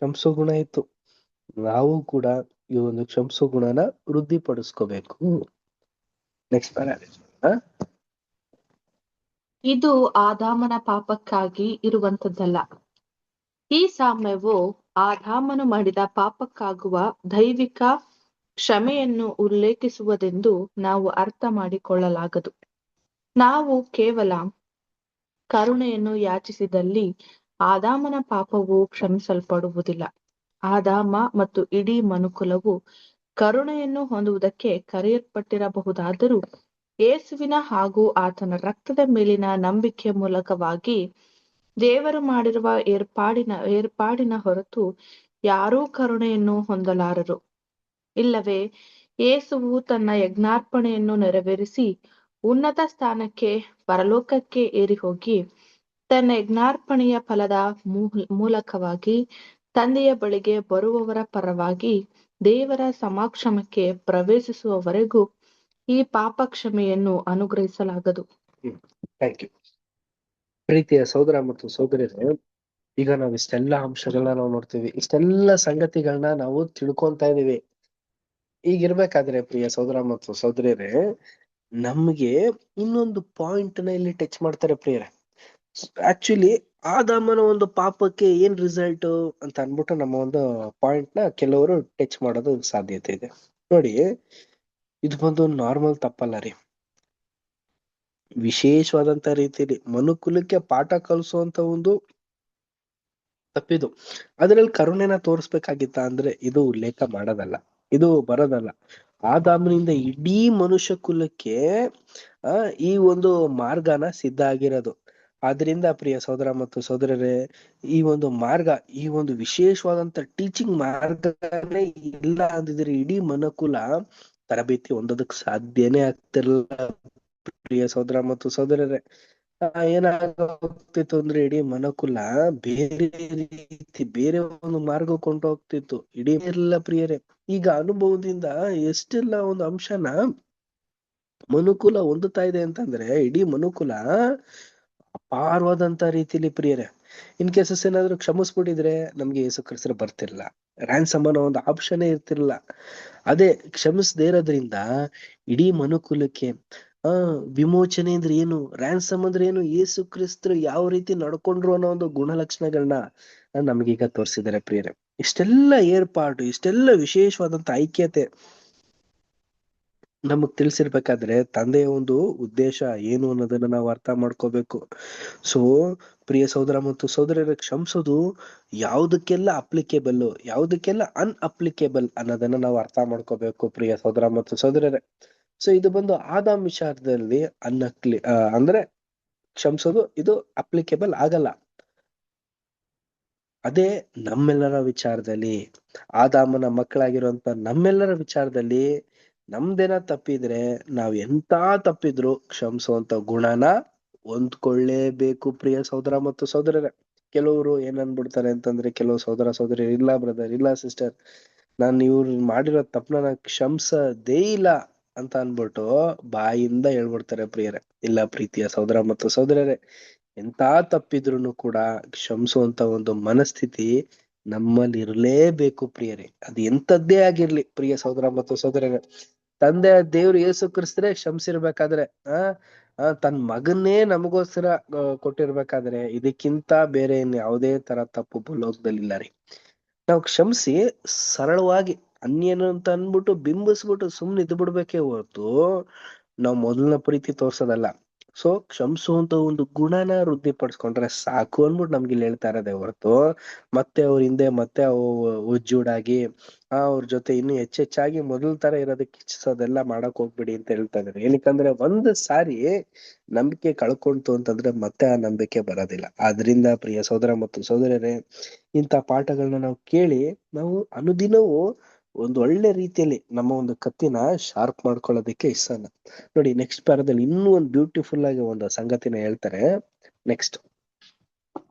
Speaker 1: ಕ್ಷಮಿಸೋ ಗುಣ ಇತ್ತು. ನಾವು ಕೂಡ ಈ ಒಂದು ಕ್ಷಮಿಸೋ ಗುಣನ ವೃದ್ಧಿಪಡಿಸ್ಕೋಬೇಕು. Next paragraph.
Speaker 3: ಇದು ಆದಾಮನ ಪಾಪಕ್ಕಾಗಿ ಇರುವಂತದ್ದಲ್ಲ. ಈ ಸಾಮ್ಯವು ಆದಾಮನು ಮಾಡಿದ ಪಾಪಕ್ಕಾಗುವ ದೈವಿಕ ಕ್ಷಮೆಯನ್ನು ಉಲ್ಲೇಖಿಸುವುದೆಂದು ನಾವು ಅರ್ಥ ಮಾಡಿಕೊಳ್ಳಲಾಗದು. ನಾವು ಕೇವಲ ಕರುಣೆಯನ್ನು ಯಾಚಿಸಿದಲ್ಲಿ ಆದಾಮನ ಪಾಪವು ಕ್ಷಮಿಸಲ್ಪಡುವುದಿಲ್ಲ. ಆದಾಮ ಮತ್ತು ಇಡೀ ಮನುಕುಲವು ಕರುಣೆಯನ್ನು ಹೊಂದುವುದಕ್ಕೆ ಕರೆಯಲ್ಪಟ್ಟಿರಬಹುದಾದರೂ ಯೇಸುವಿನ ಹಾಗೂ ಆತನ ರಕ್ತದ ಮೇಲಿನ ನಂಬಿಕೆ ಮೂಲಕವಾಗಿ ದೇವರು ಮಾಡಿರುವ ಏರ್ಪಾಡಿನ ಹೊರತು ಯಾರೂ ಕರುಣೆಯನ್ನು ಹೊಂದಲಾರರು. ಇಲ್ಲವೇ ಯೇಸುವು ತನ್ನ ಯಜ್ಞಾರ್ಪಣೆಯನ್ನು ನೆರವೇರಿಸಿ ಉನ್ನತ ಸ್ಥಾನಕ್ಕೆ ಪರಲೋಕಕ್ಕೆ ಏರಿ ಹೋಗಿ ತನ್ನ ಯಜ್ಞಾರ್ಪಣೆಯ ಫಲದ ಮೂಲಕವಾಗಿ ತಂದೆಯ ಬಳಿಗೆ ಬರುವವರ ಪರವಾಗಿ ದೇವರ ಸಮಾಕ್ಷಮಕ್ಕೆ ಪ್ರವೇಶಿಸುವವರೆಗೂ ಈ ಪಾಪ ಕ್ಷಮೆಯನ್ನು ಅನುಗ್ರಹಿಸಲಾಗದು.
Speaker 1: Thank you. ಪ್ರೀತಿಯ ಸಹೋದರ ಮತ್ತು ಸಹೋದರಿಯರೇ, ಈಗ ನಾವು ಇಷ್ಟೆಲ್ಲ ಅಂಶಗಳನ್ನ ನಾವು ನೋಡ್ತೀವಿ, ಇಷ್ಟೆಲ್ಲ ಸಂಗತಿಗಳನ್ನ ನಾವು ತಿಳ್ಕೊಂತಾ ಇದೀವಿ. ಈಗಿರ್ಬೇಕಾದ್ರೆ ಪ್ರಿಯ ಸಹೋದರ ಮತ್ತು ಸಹೋದರಿಯರೇ, ನಮ್ಗೆ ಇನ್ನೊಂದು ಪಾಯಿಂಟ್ ನ ಇಲ್ಲಿ ಟಚ್ ಮಾಡ್ತಾರೆ ಪ್ರಿಯರೇ. ಆಕ್ಚುಲಿ ಆದಾಮನ ಒಂದು ಪಾಪಕ್ಕೆ ಏನ್ ರಿಸಲ್ಟ್ ಅಂತ ಅನ್ಬಿಟ್ಟು ನಮ್ಮ ಒಂದು ಪಾಯಿಂಟ್ ನ ಕೆಲವರು ಟಚ್ ಮಾಡೋದು ಸಾಧ್ಯತೆ ಇದೆ. ನೋಡಿ, ಇದು ಬಂದು ನಾರ್ಮಲ್ ತಪ್ಪಲ್ಲ ರೀ, ವಿಶೇಷವಾದಂತ ರೀತಿಯಲ್ಲಿ ಮನುಕುಲಕ್ಕೆ ಪಾಠ ಕಲಿಸುವಂತ ಒಂದು ತಪ್ಪಿದು. ಅದ್ರಲ್ಲಿ ಕರುಣೆನ ತೋರಿಸ್ಬೇಕಾಗಿತ್ತ ಅಂದ್ರೆ ಇದು ಉಲ್ಲೇಖ ಮಾಡೋದಲ್ಲ, ಇದು ಬರೋದಲ್ಲ. ಆದಾಮನಿಂದ ಇಡೀ ಮನುಷ್ಯ ಕುಲಕ್ಕೆ ಈ ಒಂದು ಮಾರ್ಗನ ಸಿದ್ಧ ಆಗಿರೋದು. ಆದ್ರಿಂದ ಪ್ರಿಯ ಸಹೋದರ ಮತ್ತು ಸಹೋದರರೇ, ಈ ಒಂದು ಮಾರ್ಗ, ಈ ಒಂದು ವಿಶೇಷವಾದಂತ ಟೀಚಿಂಗ್ ಮಾರ್ಗನೇ ಇಲ್ಲ ಅಂದಿದ್ರೆ ಇಡೀ ಮನುಕುಲ ತರಬೇತಿ ಹೊಂದೋದಕ್ ಸಾಧ್ಯನೇ ಆಗ್ತಿರ್ಲಿಲ್ಲ ಪ್ರಿಯ ಸಹೋದರ ಮತ್ತು ಸಹೋದರರೇ. ಏನಾಗ್ತಿತ್ತು ಅಂದ್ರೆ ಇಡೀ ಮನುಕುಲ ಬೇರೆ ರೀತಿ, ಬೇರೆ ಒಂದು ಮಾರ್ಗ ಕೊಂಡು ಹೋಗ್ತಿತ್ತು ಇಡೀ ಎಲ್ಲ ಪ್ರಿಯರೇ. ಈಗ ಅನುಭವದಿಂದ ಎಷ್ಟೆಲ್ಲ ಒಂದು ಅಂಶನ ಮನುಕುಲ ಹೊಂದುತ್ತಾ ಇದೆ ಅಂತಂದ್ರೆ, ಇಡೀ ಮನುಕುಲ ಅಪಾರವಾದಂತ ರೀತಿಲಿ ಪ್ರಿಯರೇ, ಇನ್ ಕೇಸಸ್ ಏನಾದ್ರು ಕ್ಷಮಿಸ್ಬಿಟ್ಟಿದ್ರೆ ನಮ್ಗೆ ಯೇಸು ಕ್ರಿಸ್ತರು ಬರ್ತಿರ್ಲಿಲ್ಲ, ರ್ಯಾನ್ಸಮ್ ಅನ್ನೋ ಒಂದು ಆಪ್ಷನ್ ಇರ್ತಿರ್ಲಿಲ್ಲ. ಅದೇ ಕ್ಷಮಿಸದೇ ಇರೋದ್ರಿಂದ ಇಡೀ ಮನುಕುಲಕ್ಕೆ ವಿಮೋಚನೆ ಅಂದ್ರೆ ಏನು, ರ್ಯಾನ್ಸಮ್ ಅಂದ್ರೆ ಏನು, ಯೇಸು ಕ್ರಿಸ್ತರು ಯಾವ ರೀತಿ ನಡ್ಕೊಂಡ್ರು ಅನ್ನೋ ಒಂದು ಗುಣಲಕ್ಷಣಗಳನ್ನ ನಮ್ಗೀಗ ತೋರಿಸಿದ್ದಾರೆ ಪ್ರಿಯರೇ. ಇಷ್ಟೆಲ್ಲ ಏರ್ಪಾಡು, ಇಷ್ಟೆಲ್ಲ ವಿಶೇಷವಾದಂತ ಐಕ್ಯತೆ ನಮಗ್ ತಿಳಿಸಿರ್ಬೇಕಾದ್ರೆ ತಂದೆಯ ಒಂದು ಉದ್ದೇಶ ಏನು ಅನ್ನೋದನ್ನ ನಾವು ಅರ್ಥ ಮಾಡ್ಕೋಬೇಕು. ಸೊ ಪ್ರಿಯ ಸಹೋದರ ಮತ್ತು ಸಹೋದರರ, ಕ್ಷಮಿಸೋದು ಯಾವುದಕ್ಕೆಲ್ಲ ಅಪ್ಲಿಕೇಬಲ್, ಯಾವುದಕ್ಕೆಲ್ಲ ಅನ್ಅಪ್ಲಿಕೇಬಲ್ ಅನ್ನೋದನ್ನ ನಾವು ಅರ್ಥ ಮಾಡ್ಕೋಬೇಕು ಪ್ರಿಯ ಸಹೋದರ ಮತ್ತು ಸಹೋದರರೇ. ಸೊ ಇದು ಬಂದು ಆದಾಮ್ ವಿಚಾರದಲ್ಲಿ ಅಂದ್ರೆ ಕ್ಷಮಿಸೋದು ಇದು ಅಪ್ಲಿಕೇಬಲ್ ಆಗಲ್ಲ. ಅದೇ ನಮ್ಮೆಲ್ಲರ ವಿಚಾರದಲ್ಲಿ, ಆದಾಮನ ಮಕ್ಕಳಾಗಿರುವಂತ ನಮ್ಮೆಲ್ಲರ ವಿಚಾರದಲ್ಲಿ ನಮ್ದೇನ ತಪ್ಪಿದ್ರೆ ನಾವ್ ಎಂತ ತಪ್ಪಿದ್ರು ಕ್ಷಮಿಸುವಂತ ಗುಣನ ಹೊಂದ್ಕೊಳ್ಳೇಬೇಕು ಪ್ರಿಯ ಸಹೋದರ ಮತ್ತು ಸಹೋದರರೇ. ಕೆಲವರು ಏನ್ ಅನ್ಬಿಡ್ತಾರೆ ಅಂತಂದ್ರೆ, ಕೆಲವು ಸಹೋದರ ಸಹೋದರಿ, ಇಲ್ಲ ಬ್ರದರ್, ಇಲ್ಲ ಸಿಸ್ಟರ್, ನಾನ್ ಇವ್ರು ಮಾಡಿರೋ ತಪ್ಪನ ಕ್ಷಮಿಸದೇ ಇಲ್ಲ ಅಂತ ಅನ್ಬಿಟ್ಟು ಬಾಯಿಂದ ಹೇಳ್ಬಿಡ್ತಾರೆ ಪ್ರಿಯರೇ. ಇಲ್ಲ ಪ್ರೀತಿಯ ಸಹೋದರ ಮತ್ತು ಸಹೋದರರೇ, ಎಂತ ತಪ್ಪಿದ್ರು ಕೂಡ ಕ್ಷಮಿಸುವಂತ ಒಂದು ಮನಸ್ಥಿತಿ ನಮ್ಮಲ್ಲಿ ಇರಲೇಬೇಕು ಪ್ರಿಯರೇ. ಅದು ಎಂತದ್ದೇ ಆಗಿರ್ಲಿ ಪ್ರಿಯ ಸಹೋದರ ಮತ್ತು ಸಹೋದರರೇ. ತಂದೆ ದೇವ್ರು ಯೇಸು ಕ್ರಿಸ್ತರೇ ಕ್ಷಮಿಸಿರ್ಬೇಕಾದ್ರೆ ತನ್ನ ಮಗನ್ನೇ ನಮಗೋಸ್ಕರ ಕೊಟ್ಟಿರ್ಬೇಕಾದ್ರೆ ಇದಕ್ಕಿಂತ ಬೇರೆ ಇನ್ ಯಾವುದೇ ತರ ತಪ್ಪು ಭೂಲೋಕದಲ್ಲಿ ಇಲ್ಲ ರೀ. ನಾವು ಕ್ಷಮಿಸಿ ಸರಳವಾಗಿ ಅನ್ಯನು ಅಂತ ಅನ್ಬಿಟ್ಟು ಬಿಂಬಿಸ್ಬಿಟ್ಟು ಸುಮ್ನೆ ಇದ್ ಬಿಡ್ಬೇಕೇ ಹೊರತು ನಾವ್ ಮೊದಲನ ಪ್ರೀತಿ ತೋರ್ಸೋದಲ್ಲ. ಸೊ ಕ್ಷಮಿಸುವಂತ ಒಂದು ಗುಣನ ವೃದ್ಧಿಪಡಿಸ್ಕೊಂಡ್ರೆ ಸಾಕು ಅನ್ಬಿಟ್ಟು ನಮ್ಗೆ ಇಲ್ಲಿ ಹೇಳ್ತಾ ಇರೋದೇ ಹೊರತು ಮತ್ತೆ ಅವ್ರ ಹಿಂದೆ ಮತ್ತೆ ಉಜ್ಜೂಡಾಗಿ ಅವ್ರ ಜೊತೆ ಇನ್ನು ಹೆಚ್ಚೆಚ್ಚಾಗಿ ಮೊದಲ ತರ ಇರೋದಕ್ಕೆ ಇಚ್ಛಿಸೋದೆಲ್ಲ ಮಾಡಕ್ ಹೋಗ್ಬಿಡಿ ಅಂತ ಹೇಳ್ತಾ ಇದಾರೆ. ಏನಕ್ಕಂದ್ರೆ ಒಂದು ಸಾರಿ ನಂಬಿಕೆ ಕಳ್ಕೊಂತು ಅಂತಂದ್ರೆ ಮತ್ತೆ ಆ ನಂಬಿಕೆ ಬರೋದಿಲ್ಲ. ಆದ್ರಿಂದ ಪ್ರಿಯ ಸಹೋದರ ಮತ್ತು ಸಹೋದರರೇ, ಇಂಥ ಪಾಠಗಳನ್ನ ನಾವು ಕೇಳಿ ನಾವು ಅನುದಿನವೂ ಒಂದು ಒಳ್ಳೆ ರೀತಿಯಲ್ಲಿ ನಮ್ಮ ಒಂದು ಕತ್ತಿನ ಶಾರ್ಪ್ ಮಾಡ್ಕೊಳ್ಳೋದಕ್ಕೆ ಇಷ್ಟನ. ನೋಡಿ ನೆಕ್ಸ್ಟ್ ಪ್ಯಾರದಲ್ಲಿ ಇನ್ನೂ ಒಂದು ಬ್ಯೂಟಿಫುಲ್ ಆಗಿ ಒಂದು ಸಂಗತಿನ ಹೇಳ್ತಾರೆ. ನೆಕ್ಸ್ಟ್,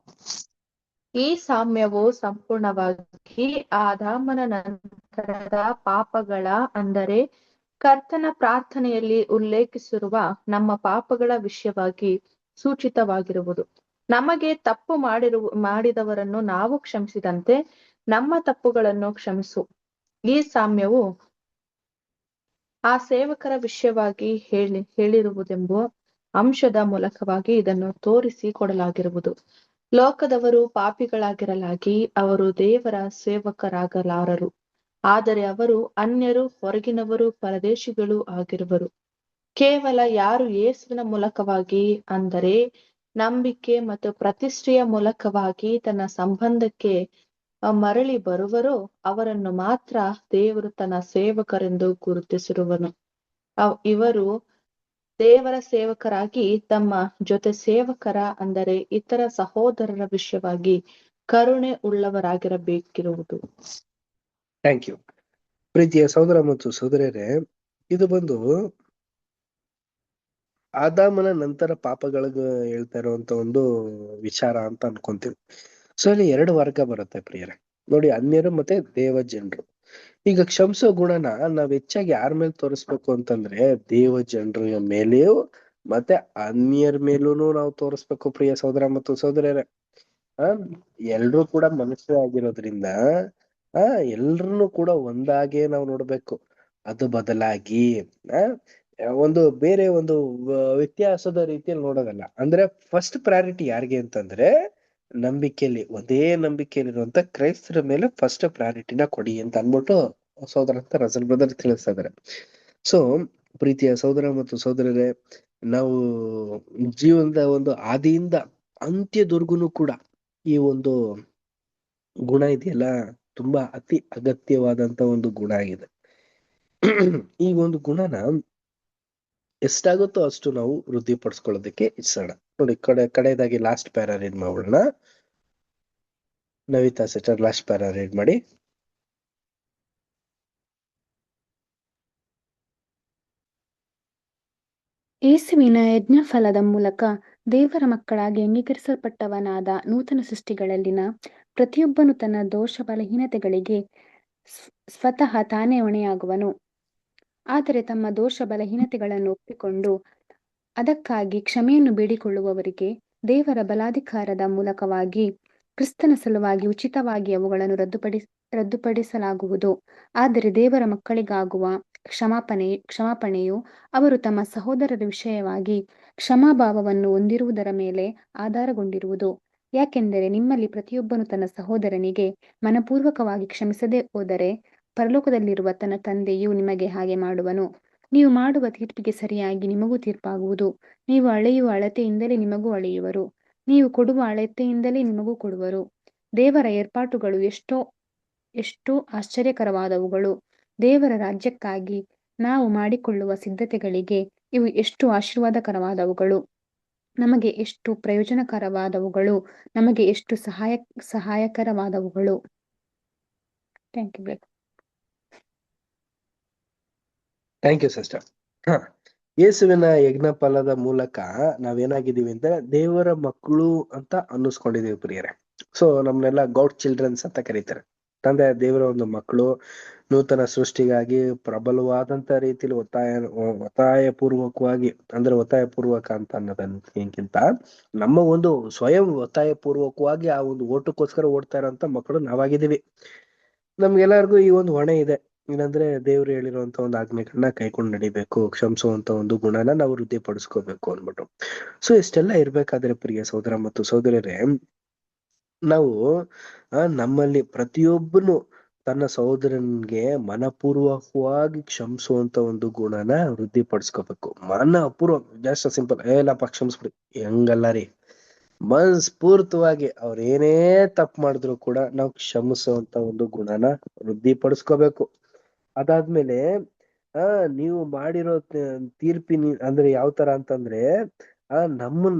Speaker 3: ಈ ಸಾಮ್ಯವು ಸಂಪೂರ್ಣವಾಗಿ ಆದಾಮನ ನಂತರದ ಪಾಪಗಳ, ಅಂದರೆ ಕರ್ತನ ಪ್ರಾರ್ಥನೆಯಲ್ಲಿ ಉಲ್ಲೇಖಿಸಿರುವ ನಮ್ಮ ಪಾಪಗಳ ವಿಷಯವಾಗಿ ಸೂಚಿತವಾಗಿರುವುದು. ನಮಗೆ ತಪ್ಪು ಮಾಡಿದವರನ್ನು ನಾವು ಕ್ಷಮಿಸಿದಂತೆ ನಮ್ಮ ತಪ್ಪುಗಳನ್ನು ಕ್ಷಮಿಸು. ಈ ಸಾಮ್ಯವು ಆ ಸೇವಕರ ವಿಷಯವಾಗಿ ಹೇಳಿರುವುದೆಂಬ ಅಂಶದ ಮೂಲಕವಾಗಿ ಇದನ್ನು ತೋರಿಸಿ ಕೊಡಲಾಗಿರುವುದು. ಲೋಕದವರು ಪಾಪಿಗಳಾಗಿರಲಾಗಿ ಅವರು ದೇವರ ಸೇವಕರಾಗಲಾರರು, ಆದರೆ ಅವರು ಅನ್ಯರು, ಹೊರಗಿನವರು, ಪರದೇಶಿಗಳು ಆಗಿರುವರು. ಕೇವಲ ಯಾರು ಯೇಸುವಿನ ಮೂಲಕವಾಗಿ, ಅಂದರೆ ನಂಬಿಕೆ ಮತ್ತು ಪ್ರತಿಷ್ಠೆಯ ಮೂಲಕವಾಗಿ ತನ್ನ ಸಂಬಂಧಕ್ಕೆ ಮರಳಿ ಬರುವರೋ ಅವರನ್ನು ಮಾತ್ರ ದೇವರು ತನ್ನ ಸೇವಕರೆಂದು ಗುರುತಿಸಿರುವನು. ಇವರು ದೇವರ ಸೇವಕರಾಗಿ ತಮ್ಮ ಜೊತೆ ಸೇವಕರ, ಅಂದರೆ ಇತರ ಸಹೋದರರ ವಿಷಯವಾಗಿ ಕರುಣೆ ಉಳ್ಳವರಾಗಿರಬೇಕಿರುವುದು.
Speaker 1: Thank you. ಪ್ರೀತಿಯ ಸಹೋದರ ಮತ್ತು ಸಹೋದರಿಯರೇ, ಇದು ಬಂದು ಆದಾಮನ ನಂತರ ಪಾಪಗಳಿಗೆ ಹೇಳ್ತಾ ಇರುವಂತ ಒಂದು ವಿಚಾರ ಅಂತ ಅನ್ಕೊಂತೀವಿ. ಸೊ ಇಲ್ಲಿ 2 ವರ್ಗ ಬರುತ್ತೆ ಪ್ರಿಯರೇ. ನೋಡಿ, ಅನ್ಯರು ಮತ್ತೆ ದೇವ ಜನರು. ಈಗ ಕ್ಷಮಿಸೋ ಗುಣನ ನಾವ್ ಹೆಚ್ಚಾಗಿ ಯಾರ ಮೇಲೆ ತೋರಿಸ್ಬೇಕು ಅಂತಂದ್ರೆ ದೇವ ಜನರ ಮೇಲೆಯೂ ಮತ್ತೆ ಅನ್ಯರ ಮೇಲೂನು ನಾವು ತೋರಿಸ್ಬೇಕು ಪ್ರಿಯ ಸಹೋದರ ಮತ್ತು ಸಹೋದರಿಯರೇ. ಎಲ್ರೂ ಕೂಡ ಮನುಷ್ಯ ಆಗಿರೋದ್ರಿಂದ ಎಲ್ರನ್ನು ಕೂಡ ಒಂದಾಗೆ ನಾವು ನೋಡ್ಬೇಕು. ಅದು ಬದಲಾಗಿ ಒಂದು ಬೇರೆ ಒಂದು ವ್ಯತ್ಯಾಸದ ರೀತಿಯಲ್ಲಿ ನೋಡೋದಲ್ಲ. ಅಂದ್ರೆ ಫಸ್ಟ್ ಪ್ರಯಾರಿಟಿ ಯಾರಿಗೆ ಅಂತಂದ್ರೆ ನಂಬಿಕೆಯಲ್ಲಿ, ಒಂದೇ ನಂಬಿಕೆಯಲ್ಲಿರುವಂತ ಕ್ರೈಸ್ತರ ಮೇಲೆ ಫಸ್ಟ್ ಪ್ರಯಾರಿಟಿನ ಕೊಡಿ ಅಂತ ಅನ್ಬಿಟ್ಟು ಸಹೋದರ ಅಂತ ರಸಲ್ ಬ್ರದರ್ ತಿಳಿಸ್ತಾ ಇದಾರೆ. ಸೊ ಪ್ರೀತಿಯ ಸಹೋದರ ಮತ್ತು ಸಹೋದರರೇ, ನಾವು ಜೀವನದ ಒಂದು ಆದಿಯಿಂದ ಅಂತ್ಯದವರೆಗೂ ಕೂಡ ಈ ಒಂದು ಗುಣ ಇದೆಯಲ್ಲ, ತುಂಬಾ ಅತಿ ಅಗತ್ಯವಾದಂತ ಒಂದು ಗುಣ ಆಗಿದೆ. ಈ ಒಂದು ಗುಣನ ಎಷ್ಟಾಗುತ್ತೋ ಅಷ್ಟು ನಾವು ವೃದ್ಧಿ ಪಡಿಸ್ಕೊಳ್ಳೋದಕ್ಕೆ ಇಷ್ಟಣ. ನೋಡಿ, ಕಡೆಯದಾಗಿ ಲಾಸ್ಟ್ ಪ್ಯಾರಾ ರೀಡ್ ಮಾಡೋಣ. Navita sister last para read ಮಾಡಿ.
Speaker 6: ಯೇಸುವಿನ ಯಜ್ಞಫಲದ ಮೂಲಕ ದೇವರ ಮಕ್ಕಳಾಗಿ ಅಂಗೀಕರಿಸಲ್ಪಟ್ಟವನಾದ ನೂತನ ಸೃಷ್ಟಿಗಳಲ್ಲಿನ ಪ್ರತಿಯೊಬ್ಬನು ತನ್ನ ದೋಷ ಬಲಹೀನತೆಗಳಿಗೆ ಸ್ವತಃ ತಾನೇ ಹೊಣೆಯಾಗುವನು. ಆದರೆ ತಮ್ಮ ದೋಷ ಬಲಹೀನತೆಗಳನ್ನು ಒಪ್ಪಿಕೊಂಡು ಅದಕ್ಕಾಗಿ ಕ್ಷಮೆಯನ್ನು ಬೇಡಿಕೊಳ್ಳುವವರಿಗೆ ದೇವರ ಬಲಾಧಿಕಾರದ ಮೂಲಕವಾಗಿ ಕ್ರಿಸ್ತನ ಸಲುವಾಗಿ ಉಚಿತವಾಗಿ ಅವುಗಳನ್ನು ರದ್ದುಪಡಿಸಲಾಗುವುದು. ಆದರೆ ದೇವರ ಮಕ್ಕಳಿಗಾಗುವ ಕ್ಷಮಾಪಣೆಯು ಅವರು ತಮ್ಮ ಸಹೋದರರ ವಿಷಯವಾಗಿ ಕ್ಷಮಾಭಾವವನ್ನು ಹೊಂದಿರುವುದರ ಮೇಲೆ ಆಧಾರಗೊಂಡಿರುವುದು. ಯಾಕೆಂದರೆ ನಿಮ್ಮಲ್ಲಿ ಪ್ರತಿಯೊಬ್ಬನು ತನ್ನ ಸಹೋದರನಿಗೆ ಮನಪೂರ್ವಕವಾಗಿ ಕ್ಷಮಿಸದೆ ಹೋದರೆ ಪರಲೋಕದಲ್ಲಿರುವ ತನ್ನ ತಂದೆಯು ನಿಮಗೆ ಹಾಗೆ ಮಾಡುವನು. ನೀವು ಮಾಡುವ ತೀರ್ಪಿಗೆ ಸರಿಯಾಗಿ ನಿಮಗೂ ತೀರ್ಪಾಗುವುದು. ನೀವು ಅಳೆಯುವ ಅಳತೆಯಿಂದಲೇ ನಿಮಗೂ ಅಳೆಯುವರು. ನೀವು ಕೊಡುವ ಅಳತೆಯಿಂದಲೇ ನಿಮಗೂ ಕೊಡುವರು. ದೇವರ ಏರ್ಪಾಟುಗಳು ಎಷ್ಟೋ ಆಶ್ಚರ್ಯಕರವಾದವುಗಳು. ದೇವರ ರಾಜ್ಯಕ್ಕಾಗಿ ನಾವು ಮಾಡಿಕೊಳ್ಳುವ ಸಿದ್ಧತೆಗಳಿಗೆ ಇವು ಎಷ್ಟು ಆಶೀರ್ವಾದಕರವಾದವುಗಳು, ನಮಗೆ ಎಷ್ಟು ಪ್ರಯೋಜನಕರವಾದವುಗಳು, ನಮಗೆ ಎಷ್ಟು ಸಹಾಯಕರವಾದವುಗಳು. Thank you.
Speaker 1: Thank you sister. ಯೇಸುವಿನ ಯಜ್ಞ ಫಲದ ಮೂಲಕ ನಾವೇನಾಗಿದ್ದೀವಿ ಅಂದ್ರೆ ದೇವರ ಮಕ್ಕಳು ಅಂತ ಅನ್ನಿಸ್ಕೊಂಡಿದೀವಿ ಪ್ರಿಯರೇ. ಸೊ ನಮ್ನೆಲ್ಲ ಗಾಡ್ ಚಿಲ್ಡ್ರನ್ಸ್ ಅಂತ ಕರೀತಾರೆ. ತಂದೆ ದೇವರ ಒಂದು ಮಕ್ಕಳು, ನೂತನ ಸೃಷ್ಟಿಗಾಗಿ ಪ್ರಬಲವಾದಂತ ರೀತಿಯಲ್ಲಿ ಒತ್ತಾಯಪೂರ್ವಕವಾಗಿ, ಅಂದ್ರೆ ಒತ್ತಾಯಪೂರ್ವಕ ಅಂತ ಅನ್ನೋದಕ್ಕಿಂತ ನಮ್ಮ ಒಂದು ಸ್ವಯಂ ಒತ್ತಾಯಪೂರ್ವಕವಾಗಿ ಆ ಒಂದು ಓಟಕ್ಕೋಸ್ಕರ ಓಡ್ತಾ ಇರೋಂತ ಮಕ್ಕಳು ನಾವಾಗಿದ್ದೀವಿ. ನಮ್ಗೆಲ್ಲರಿಗೂ ಈ ಒಂದು ಹೊಣೆ ಇದೆ. ಏನಂದ್ರೆ ದೇವ್ರು ಹೇಳಿರುವಂತ ಒಂದು ಆಜ್ಞೆಗಳನ್ನ ಕೈಕೊಂಡು ನಡಿಬೇಕು, ಕ್ಷಮಿಸುವಂತ ಒಂದು ಗುಣನ ನಾವು ವೃದ್ಧಿ ಪಡಿಸ್ಕೋಬೇಕು ಅನ್ಬಿಟ್ಟು. ಸೊ ಇಷ್ಟೆಲ್ಲ ಇರ್ಬೇಕಾದ್ರೆ ಪ್ರಿಯ ಸಹೋದರ ಮತ್ತು ಸಹೋದರರೇ, ನಾವು ನಮ್ಮಲ್ಲಿ ಪ್ರತಿಯೊಬ್ಬನು ತನ್ನ ಸಹೋದರನ್ಗೆ ಮನಪೂರ್ವಕವಾಗಿ ಕ್ಷಮಿಸುವಂತ ಒಂದು ಗುಣನ ವೃದ್ಧಿ ಪಡಿಸ್ಕೋಬೇಕು. ಮನಪೂರ್ವ, ಜಸ್ಟ್ ಸಿಂಪಲ್, ಏನಪ್ಪ ಕ್ಷಮಿಸ್ಬಿಡಿ, ಹೆಂಗಲ್ಲ ರೀ. ಮನಸ್ಫೂರ್ತವಾಗಿ ಅವ್ರ ಏನೇ ತಪ್ಪು ಮಾಡಿದ್ರು ಕೂಡ ನಾವು ಕ್ಷಮಿಸುವಂತ ಒಂದು ಗುಣನ ವೃದ್ಧಿ ಪಡಿಸ್ಕೋಬೇಕು. ಅದಾದ್ಮೇಲೆ ನೀವು ಮಾಡಿರೋ ತೀರ್ಪಿನ ಅಂದ್ರೆ ಯಾವ ತರ ಅಂತಂದ್ರೆ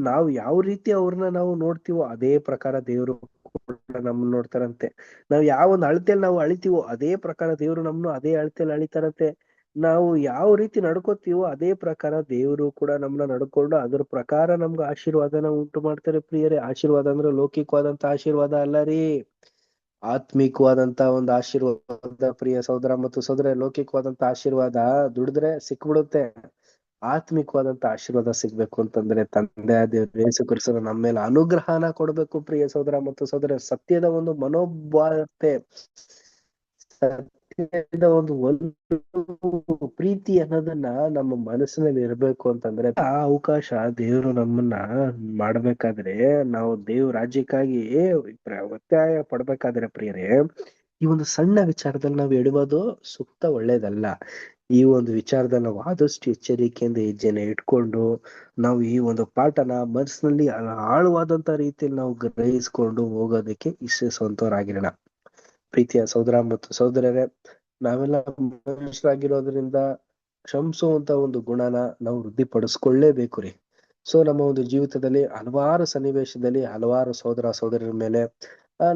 Speaker 1: ನಾವು ಯಾವ ರೀತಿ ಅವ್ರನ್ನ ನಾವು ನೋಡ್ತೀವೋ ಅದೇ ಪ್ರಕಾರ ದೇವರು ಕೂಡ ನಮ್ಮನ್ನ ನೋಡ್ತಾರಂತೆ. ನಾವು ಯಾವ ಒಂದು ಅಳತೆಯಲ್ಲಿ ನಾವು ಅಳಿತೀವೋ ಅದೇ ಪ್ರಕಾರ ದೇವ್ರು ನಮ್ಮನ್ನು ಅದೇ ಅಳತೆಯಲ್ಲಿ ಅಳಿತಾರಂತೆ. ನಾವು ಯಾವ ರೀತಿ ನಡ್ಕೋತೀವೋ ಅದೇ ಪ್ರಕಾರ ದೇವರು ಕೂಡ ನಮ್ಮನ್ನ ನಡ್ಕೊಂಡು ಅದ್ರ ಪ್ರಕಾರ ನಮ್ಗೆ ಆಶೀರ್ವಾದನ ಉಂಟು ಮಾಡ್ತಾರೆ ಪ್ರಿಯರೇ. ಆಶೀರ್ವಾದ ಅಂದ್ರೆ ಲೌಕಿಕವಾದಂತ ಆಶೀರ್ವಾದ ಅಲ್ಲ ರೀ, ಆತ್ಮಿಕವಾದಂತ ಒಂದು ಆಶೀರ್ವಾದ ಪ್ರಿಯ ಸಹೋದರ ಮತ್ತು ಸಹೋದರ. ಲೌಕಿಕವಾದಂತ ಆಶೀರ್ವಾದ ದುಡಿದ್ರೆ ಸಿಕ್ಬಿಡುತ್ತೆ. ಆತ್ಮಿಕವಾದಂತ ಆಶೀರ್ವಾದ ಸಿಗ್ಬೇಕು ಅಂತಂದ್ರೆ ತಂದೆ ದೇವ್ರು ಯೇಸು ಕ್ರಿಸ್ತನು ನಮ್ಮ ಮೇಲೆ ಅನುಗ್ರಹನ ಕೊಡ್ಬೇಕು ಪ್ರಿಯ ಸಹೋದರ ಮತ್ತು ಸಹೋದರ. ಸತ್ಯದ ಒಂದು ಮನೋಭಾವತೆ, ಸತ್ಯದ ಒಂದು ಪ್ರೀತಿ ಅನ್ನೋದನ್ನ ನಮ್ಮ ಮನಸ್ಸಿನಲ್ಲಿ ಇರ್ಬೇಕು ಅಂತಂದ್ರೆ ಆ ಅವಕಾಶ ದೇವ್ರು ನಮ್ಮನ್ನ ಮಾಡ್ಬೇಕಾದ್ರೆ, ನಾವು ದೇವ್ರ ರಾಜ್ಯಕ್ಕಾಗಿ ಒತ್ತಾಯ ಪಡ್ಬೇಕಾದ್ರೆ ಪ್ರಿಯರೇ, ಈ ಒಂದು ಸಣ್ಣ ವಿಚಾರದಲ್ಲಿ ನಾವು ಎಡುವುದು ಸೂಕ್ತ, ಒಳ್ಳೇದಲ್ಲ. ಈ ಒಂದು ವಿಚಾರದಲ್ಲಿ ನಾವು ಆದಷ್ಟು ಎಚ್ಚರಿಕೆಯಿಂದ ಹೆಜ್ಜೆನ ಇಟ್ಕೊಂಡು ನಾವು ಈ ಒಂದು ಪಾಠನ ಮನಸ್ಸಿನಲ್ಲಿ ಆಳವಾದಂತ ರೀತಿಯಲ್ಲಿ ನಾವು ಗ್ರಹಿಸ್ಕೊಂಡು ಹೋಗೋದಕ್ಕೆ ಇಚ್ಛಿಸುವಂತವರಾಗಿರೋಣ. ಪ್ರೀತಿಯ ಸಹೋದರ ಮತ್ತು ಸಹೋದರರೇ, ನಾವೆಲ್ಲ ಮನುಷ್ಯರಾಗಿರೋದ್ರಿಂದ ಕ್ಷಮಿಸುವಂತ ಒಂದು ಗುಣನ ನಾವು ವೃದ್ಧಿಪಡಿಸ್ಕೊಳ್ಳೇಬೇಕು ರೀ. ಸೊ ನಮ್ಮ ಒಂದು ಜೀವಿತದಲ್ಲಿ ಹಲವಾರು ಸನ್ನಿವೇಶದಲ್ಲಿ ಹಲವಾರು ಸಹೋದರ ಸಹೋದರರ ಮೇಲೆ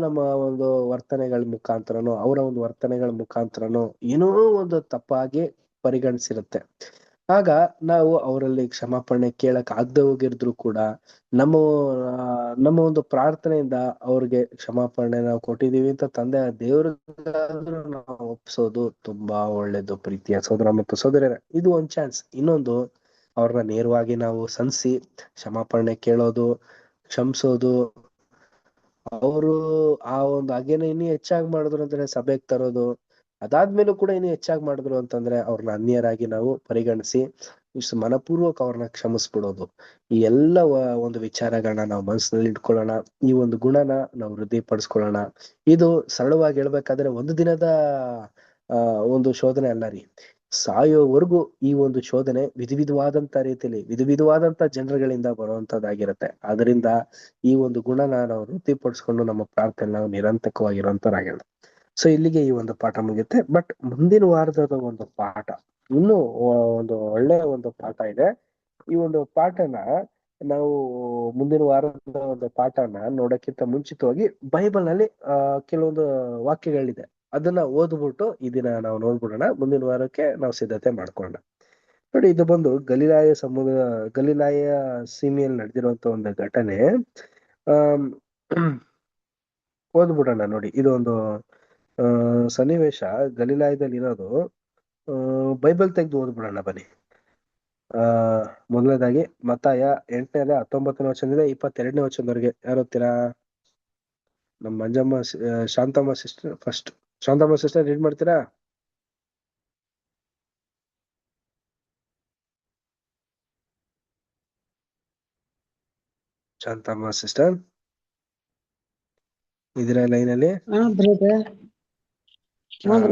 Speaker 1: ನಮ್ಮ ಒಂದು ವರ್ತನೆಗಳ ಮುಖಾಂತರನೋ ಅವರ ಒಂದು ವರ್ತನೆಗಳ ಮುಖಾಂತರನೋ ಏನೋ ಒಂದು ತಪ್ಪಾಗಿ ಪರಿಗಣಿಸಿರುತ್ತೆ. ಆಗ ನಾವು ಅವರಲ್ಲಿ ಕ್ಷಮಾಪಣೆ ಕೇಳಕ್ ಆಗದೆ ಹೋಗಿದ್ರು ಕೂಡ ನಮ್ಮ ಒಂದು ಪ್ರಾರ್ಥನೆಯಿಂದ ಅವ್ರಿಗೆ ಕ್ಷಮಾಪಣೆ ನಾವು ಕೊಟ್ಟಿದೀವಿ ಅಂತ ತಂದೆ ದೇವ್ರಿಗಾದ್ರೂ ನಾವು ಒಪ್ಸೋದು ತುಂಬಾ ಒಳ್ಳೇದು ಪ್ರೀತಿಯ ಸಹೋದರ ಮತ್ತು ಸಹೋದರರೇ. ಇದು ಒಂದ್ ಚಾನ್ಸ್. ಇನ್ನೊಂದು, ಅವ್ರನ್ನ ನೇರವಾಗಿ ನಾವು ಸಂಧಿಸಿ ಕ್ಷಮಾಪಣೆ ಕೇಳೋದು, ಕ್ಷಮಿಸೋದು. ಅವರು ಆ ಒಂದು ಹಾಗೇನೆ ಇನ್ನೂ ಹೆಚ್ಚಾಗಿ ಮಾಡಿದ್ರು ಅಂದ್ರೆ ಸಭೆಗೆ ತರೋದು, ಅದಾದ್ಮೇಲೂ ಕೂಡ ಇನ್ನೂ ಹೆಚ್ಚಾಗಿ ಮಾಡಿದ್ರು ಅಂತಂದ್ರೆ ಅವ್ರನ್ನ ಅನ್ಯರಾಗಿ ನಾವು ಪರಿಗಣಿಸಿ ಇಷ್ಟು ಮನಪೂರ್ವಕ ಅವ್ರನ್ನ ಕ್ಷಮಿಸ್ಬಿಡೋದು. ಈ ಎಲ್ಲ ಒಂದು ವಿಚಾರಗಳನ್ನ ನಾವು ಮನಸ್ಸಿನಲ್ಲಿ ಇಟ್ಕೊಳ್ಳೋಣ. ಈ ಒಂದು ಗುಣನ ನಾವು ವೃದ್ಧಿಪಡಿಸ್ಕೊಳ್ಳೋಣ. ಇದು ಸರಳವಾಗಿ ಹೇಳ್ಬೇಕಾದ್ರೆ ಒಂದು ದಿನದ ಒಂದು ಶೋಧನೆ ಅಲ್ಲ ರೀ. ಸಾಯೋವರೆಗೂ ಈ ಒಂದು ಶೋಧನೆ ವಿಧವಾದಂತ ರೀತಿಯಲ್ಲಿ ವಿಧವಾದಂತ ಜನರುಗಳಿಂದ ಬರುವಂತದ್ದಾಗಿರುತ್ತೆ. ಅದರಿಂದ ಈ ಒಂದು ಗುಣನ ನಾವು ವೃದ್ಧಿಪಡಿಸ್ಕೊಂಡು ನಮ್ಮ ಪ್ರಾರ್ಥನೆ ನಾವು ನಿರಂತರವಾಗಿರುವಂತರಾಗಿರೋಣ. ಸೊ ಇಲ್ಲಿಗೆ ಈ ಒಂದು ಪಾಠ ಮುಗಿಯುತ್ತೆ. ಬಟ್ ಮುಂದಿನ ವಾರದ ಒಂದು ಪಾಠ ಇನ್ನೂ ಒಂದು ಒಳ್ಳೆಯ ಒಂದು ಪಾಠ ಇದೆ. ಈ ಒಂದು ಪಾಠನ ನಾವು ಮುಂದಿನ ವಾರದ ಒಂದು ಪಾಠನ ನೋಡಕ್ಕಿಂತ ಮುಂಚಿತವಾಗಿ ಬೈಬಲ್ ನಲ್ಲಿ ಕೆಲವೊಂದು ವಾಕ್ಯಗಳಿದೆ, ಅದನ್ನ ಓದ್ಬಿಟ್ಟು ಈ ದಿನ ನಾವು ನೋಡ್ಬಿಡೋಣ. ಮುಂದಿನ ವಾರಕ್ಕೆ ನಾವು ಸಿದ್ಧತೆ ಮಾಡ್ಕೊಳ್ಳೋಣ. ನೋಡಿ, ಇದು ಬಂದು ಗಲಿಲಾಯ ಸೀಮೆಯಲ್ಲಿ ನಡೆದಿರುವಂತ ಒಂದು ಘಟನೆ. ಓದ್ಬಿಡೋಣ ನೋಡಿ. ಇದು ಒಂದು ಸನ್ನಿವೇಶ ಗಲಿಲಾಯದಲ್ಲಿ ಇರೋದು. ಬೈಬಲ್ ತೆಗೆದು ಓದ್ಬಿಡೋಣ ಬನ್ನಿ. ಮೊದಲನೇದಾಗಿ ಮತ್ತಾಯ 8ನೇ 19ನೇ ವಚನದಿಂದ 22ನೇ ವಚನದವರೆಗೆ ಯಾರು ಓದ್ತೀರಾ? ನಮ್ಮ Manjamma Shantamma sister first. Shantamma sister read ಮಾಡ್ತೀರಾ? ಶಾಂತಮ್ಮ ಸಿಸ್ಟರ್ ಇದರ ಲೈನಲ್ಲಿ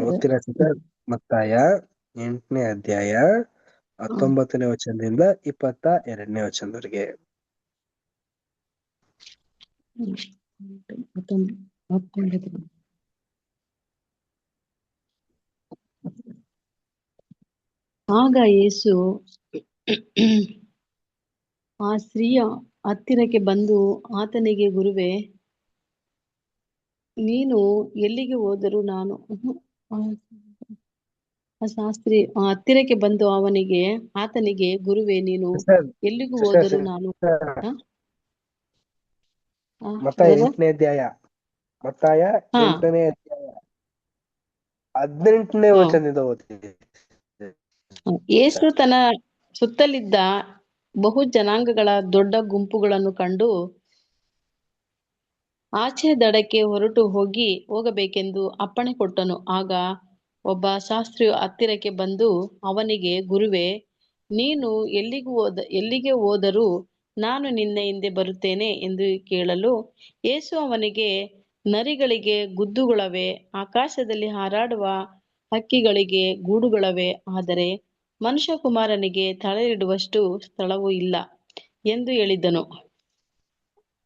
Speaker 1: ಓದ್ತೀರಾ ಸಿಸ್ಟರ್? ಮತ್ತಾಯ 8ನೇ ಅಧ್ಯಾಯ 19ನೇ ವಚನದಿಂದ 22ನೇ ವಚನದವರೆಗೆ.
Speaker 2: ಆಗ ಯೇಸು ಆ ಸ್ತ್ರೀಯ ಹತ್ತಿರಕ್ಕೆ ಬಂದು ಆತನಿಗೆ, ಗುರುವೇ, ನೀನು ಎಲ್ಲಿಗೆ ಹೋದರೂ ನಾನು ಶಾಸ್ತ್ರಿ ಹತ್ತಿರಕ್ಕೆ ಬಂದು ಆತನಿಗೆ, ಗುರುವೇ, ನೀನು ಎಲ್ಲಿಗೂ ಹೋದರೂ ನಾನು
Speaker 1: ಮತ್ತಾಯ 8ನೇ ಅಧ್ಯಾಯ 18ನೇ ವಚನದಿಂದ ಓದ್ತೀನಿ.
Speaker 2: ಯೇಸು ತನ್ನ ಸುತ್ತಲಿದ್ದ ಬಹು ಜನಾಂಗಗಳ ದೊಡ್ಡ ಗುಂಪುಗಳನ್ನು ಕಂಡು ಆಚೆ ದಡಕ್ಕೆ ಹೊರಟು ಹೋಗಬೇಕೆಂದು ಅಪ್ಪಣೆ ಕೊಟ್ಟನು. ಆಗ ಒಬ್ಬ ಶಾಸ್ತ್ರಿಯು ಹತ್ತಿರಕ್ಕೆ ಬಂದು ಅವನಿಗೆ, ಗುರುವೇ, ನೀನು ಎಲ್ಲಿಗೆ ಹೋದರೂ ನಾನು ನಿನ್ನ ಹಿಂದೆ ಬರುತ್ತೇನೆ ಎಂದು ಕೇಳಲು, ಯೇಸು ಅವನಿಗೆ, ನರಿಗಳಿಗೆ ಗುದ್ದುಗಳವೆ, ಆಕಾಶದಲ್ಲಿ ಹಾರಾಡುವ ಹಕ್ಕಿಗಳಿಗೆ ಗೂಡುಗಳವೆ, ಆದರೆ ಮನುಷ್ಯಕುಮಾರನಿಗೆ ತಲೆಯಿಡುವಷ್ಟು ಸ್ಥಳವೂ ಇಲ್ಲ ಎಂದು ಹೇಳಿದನು.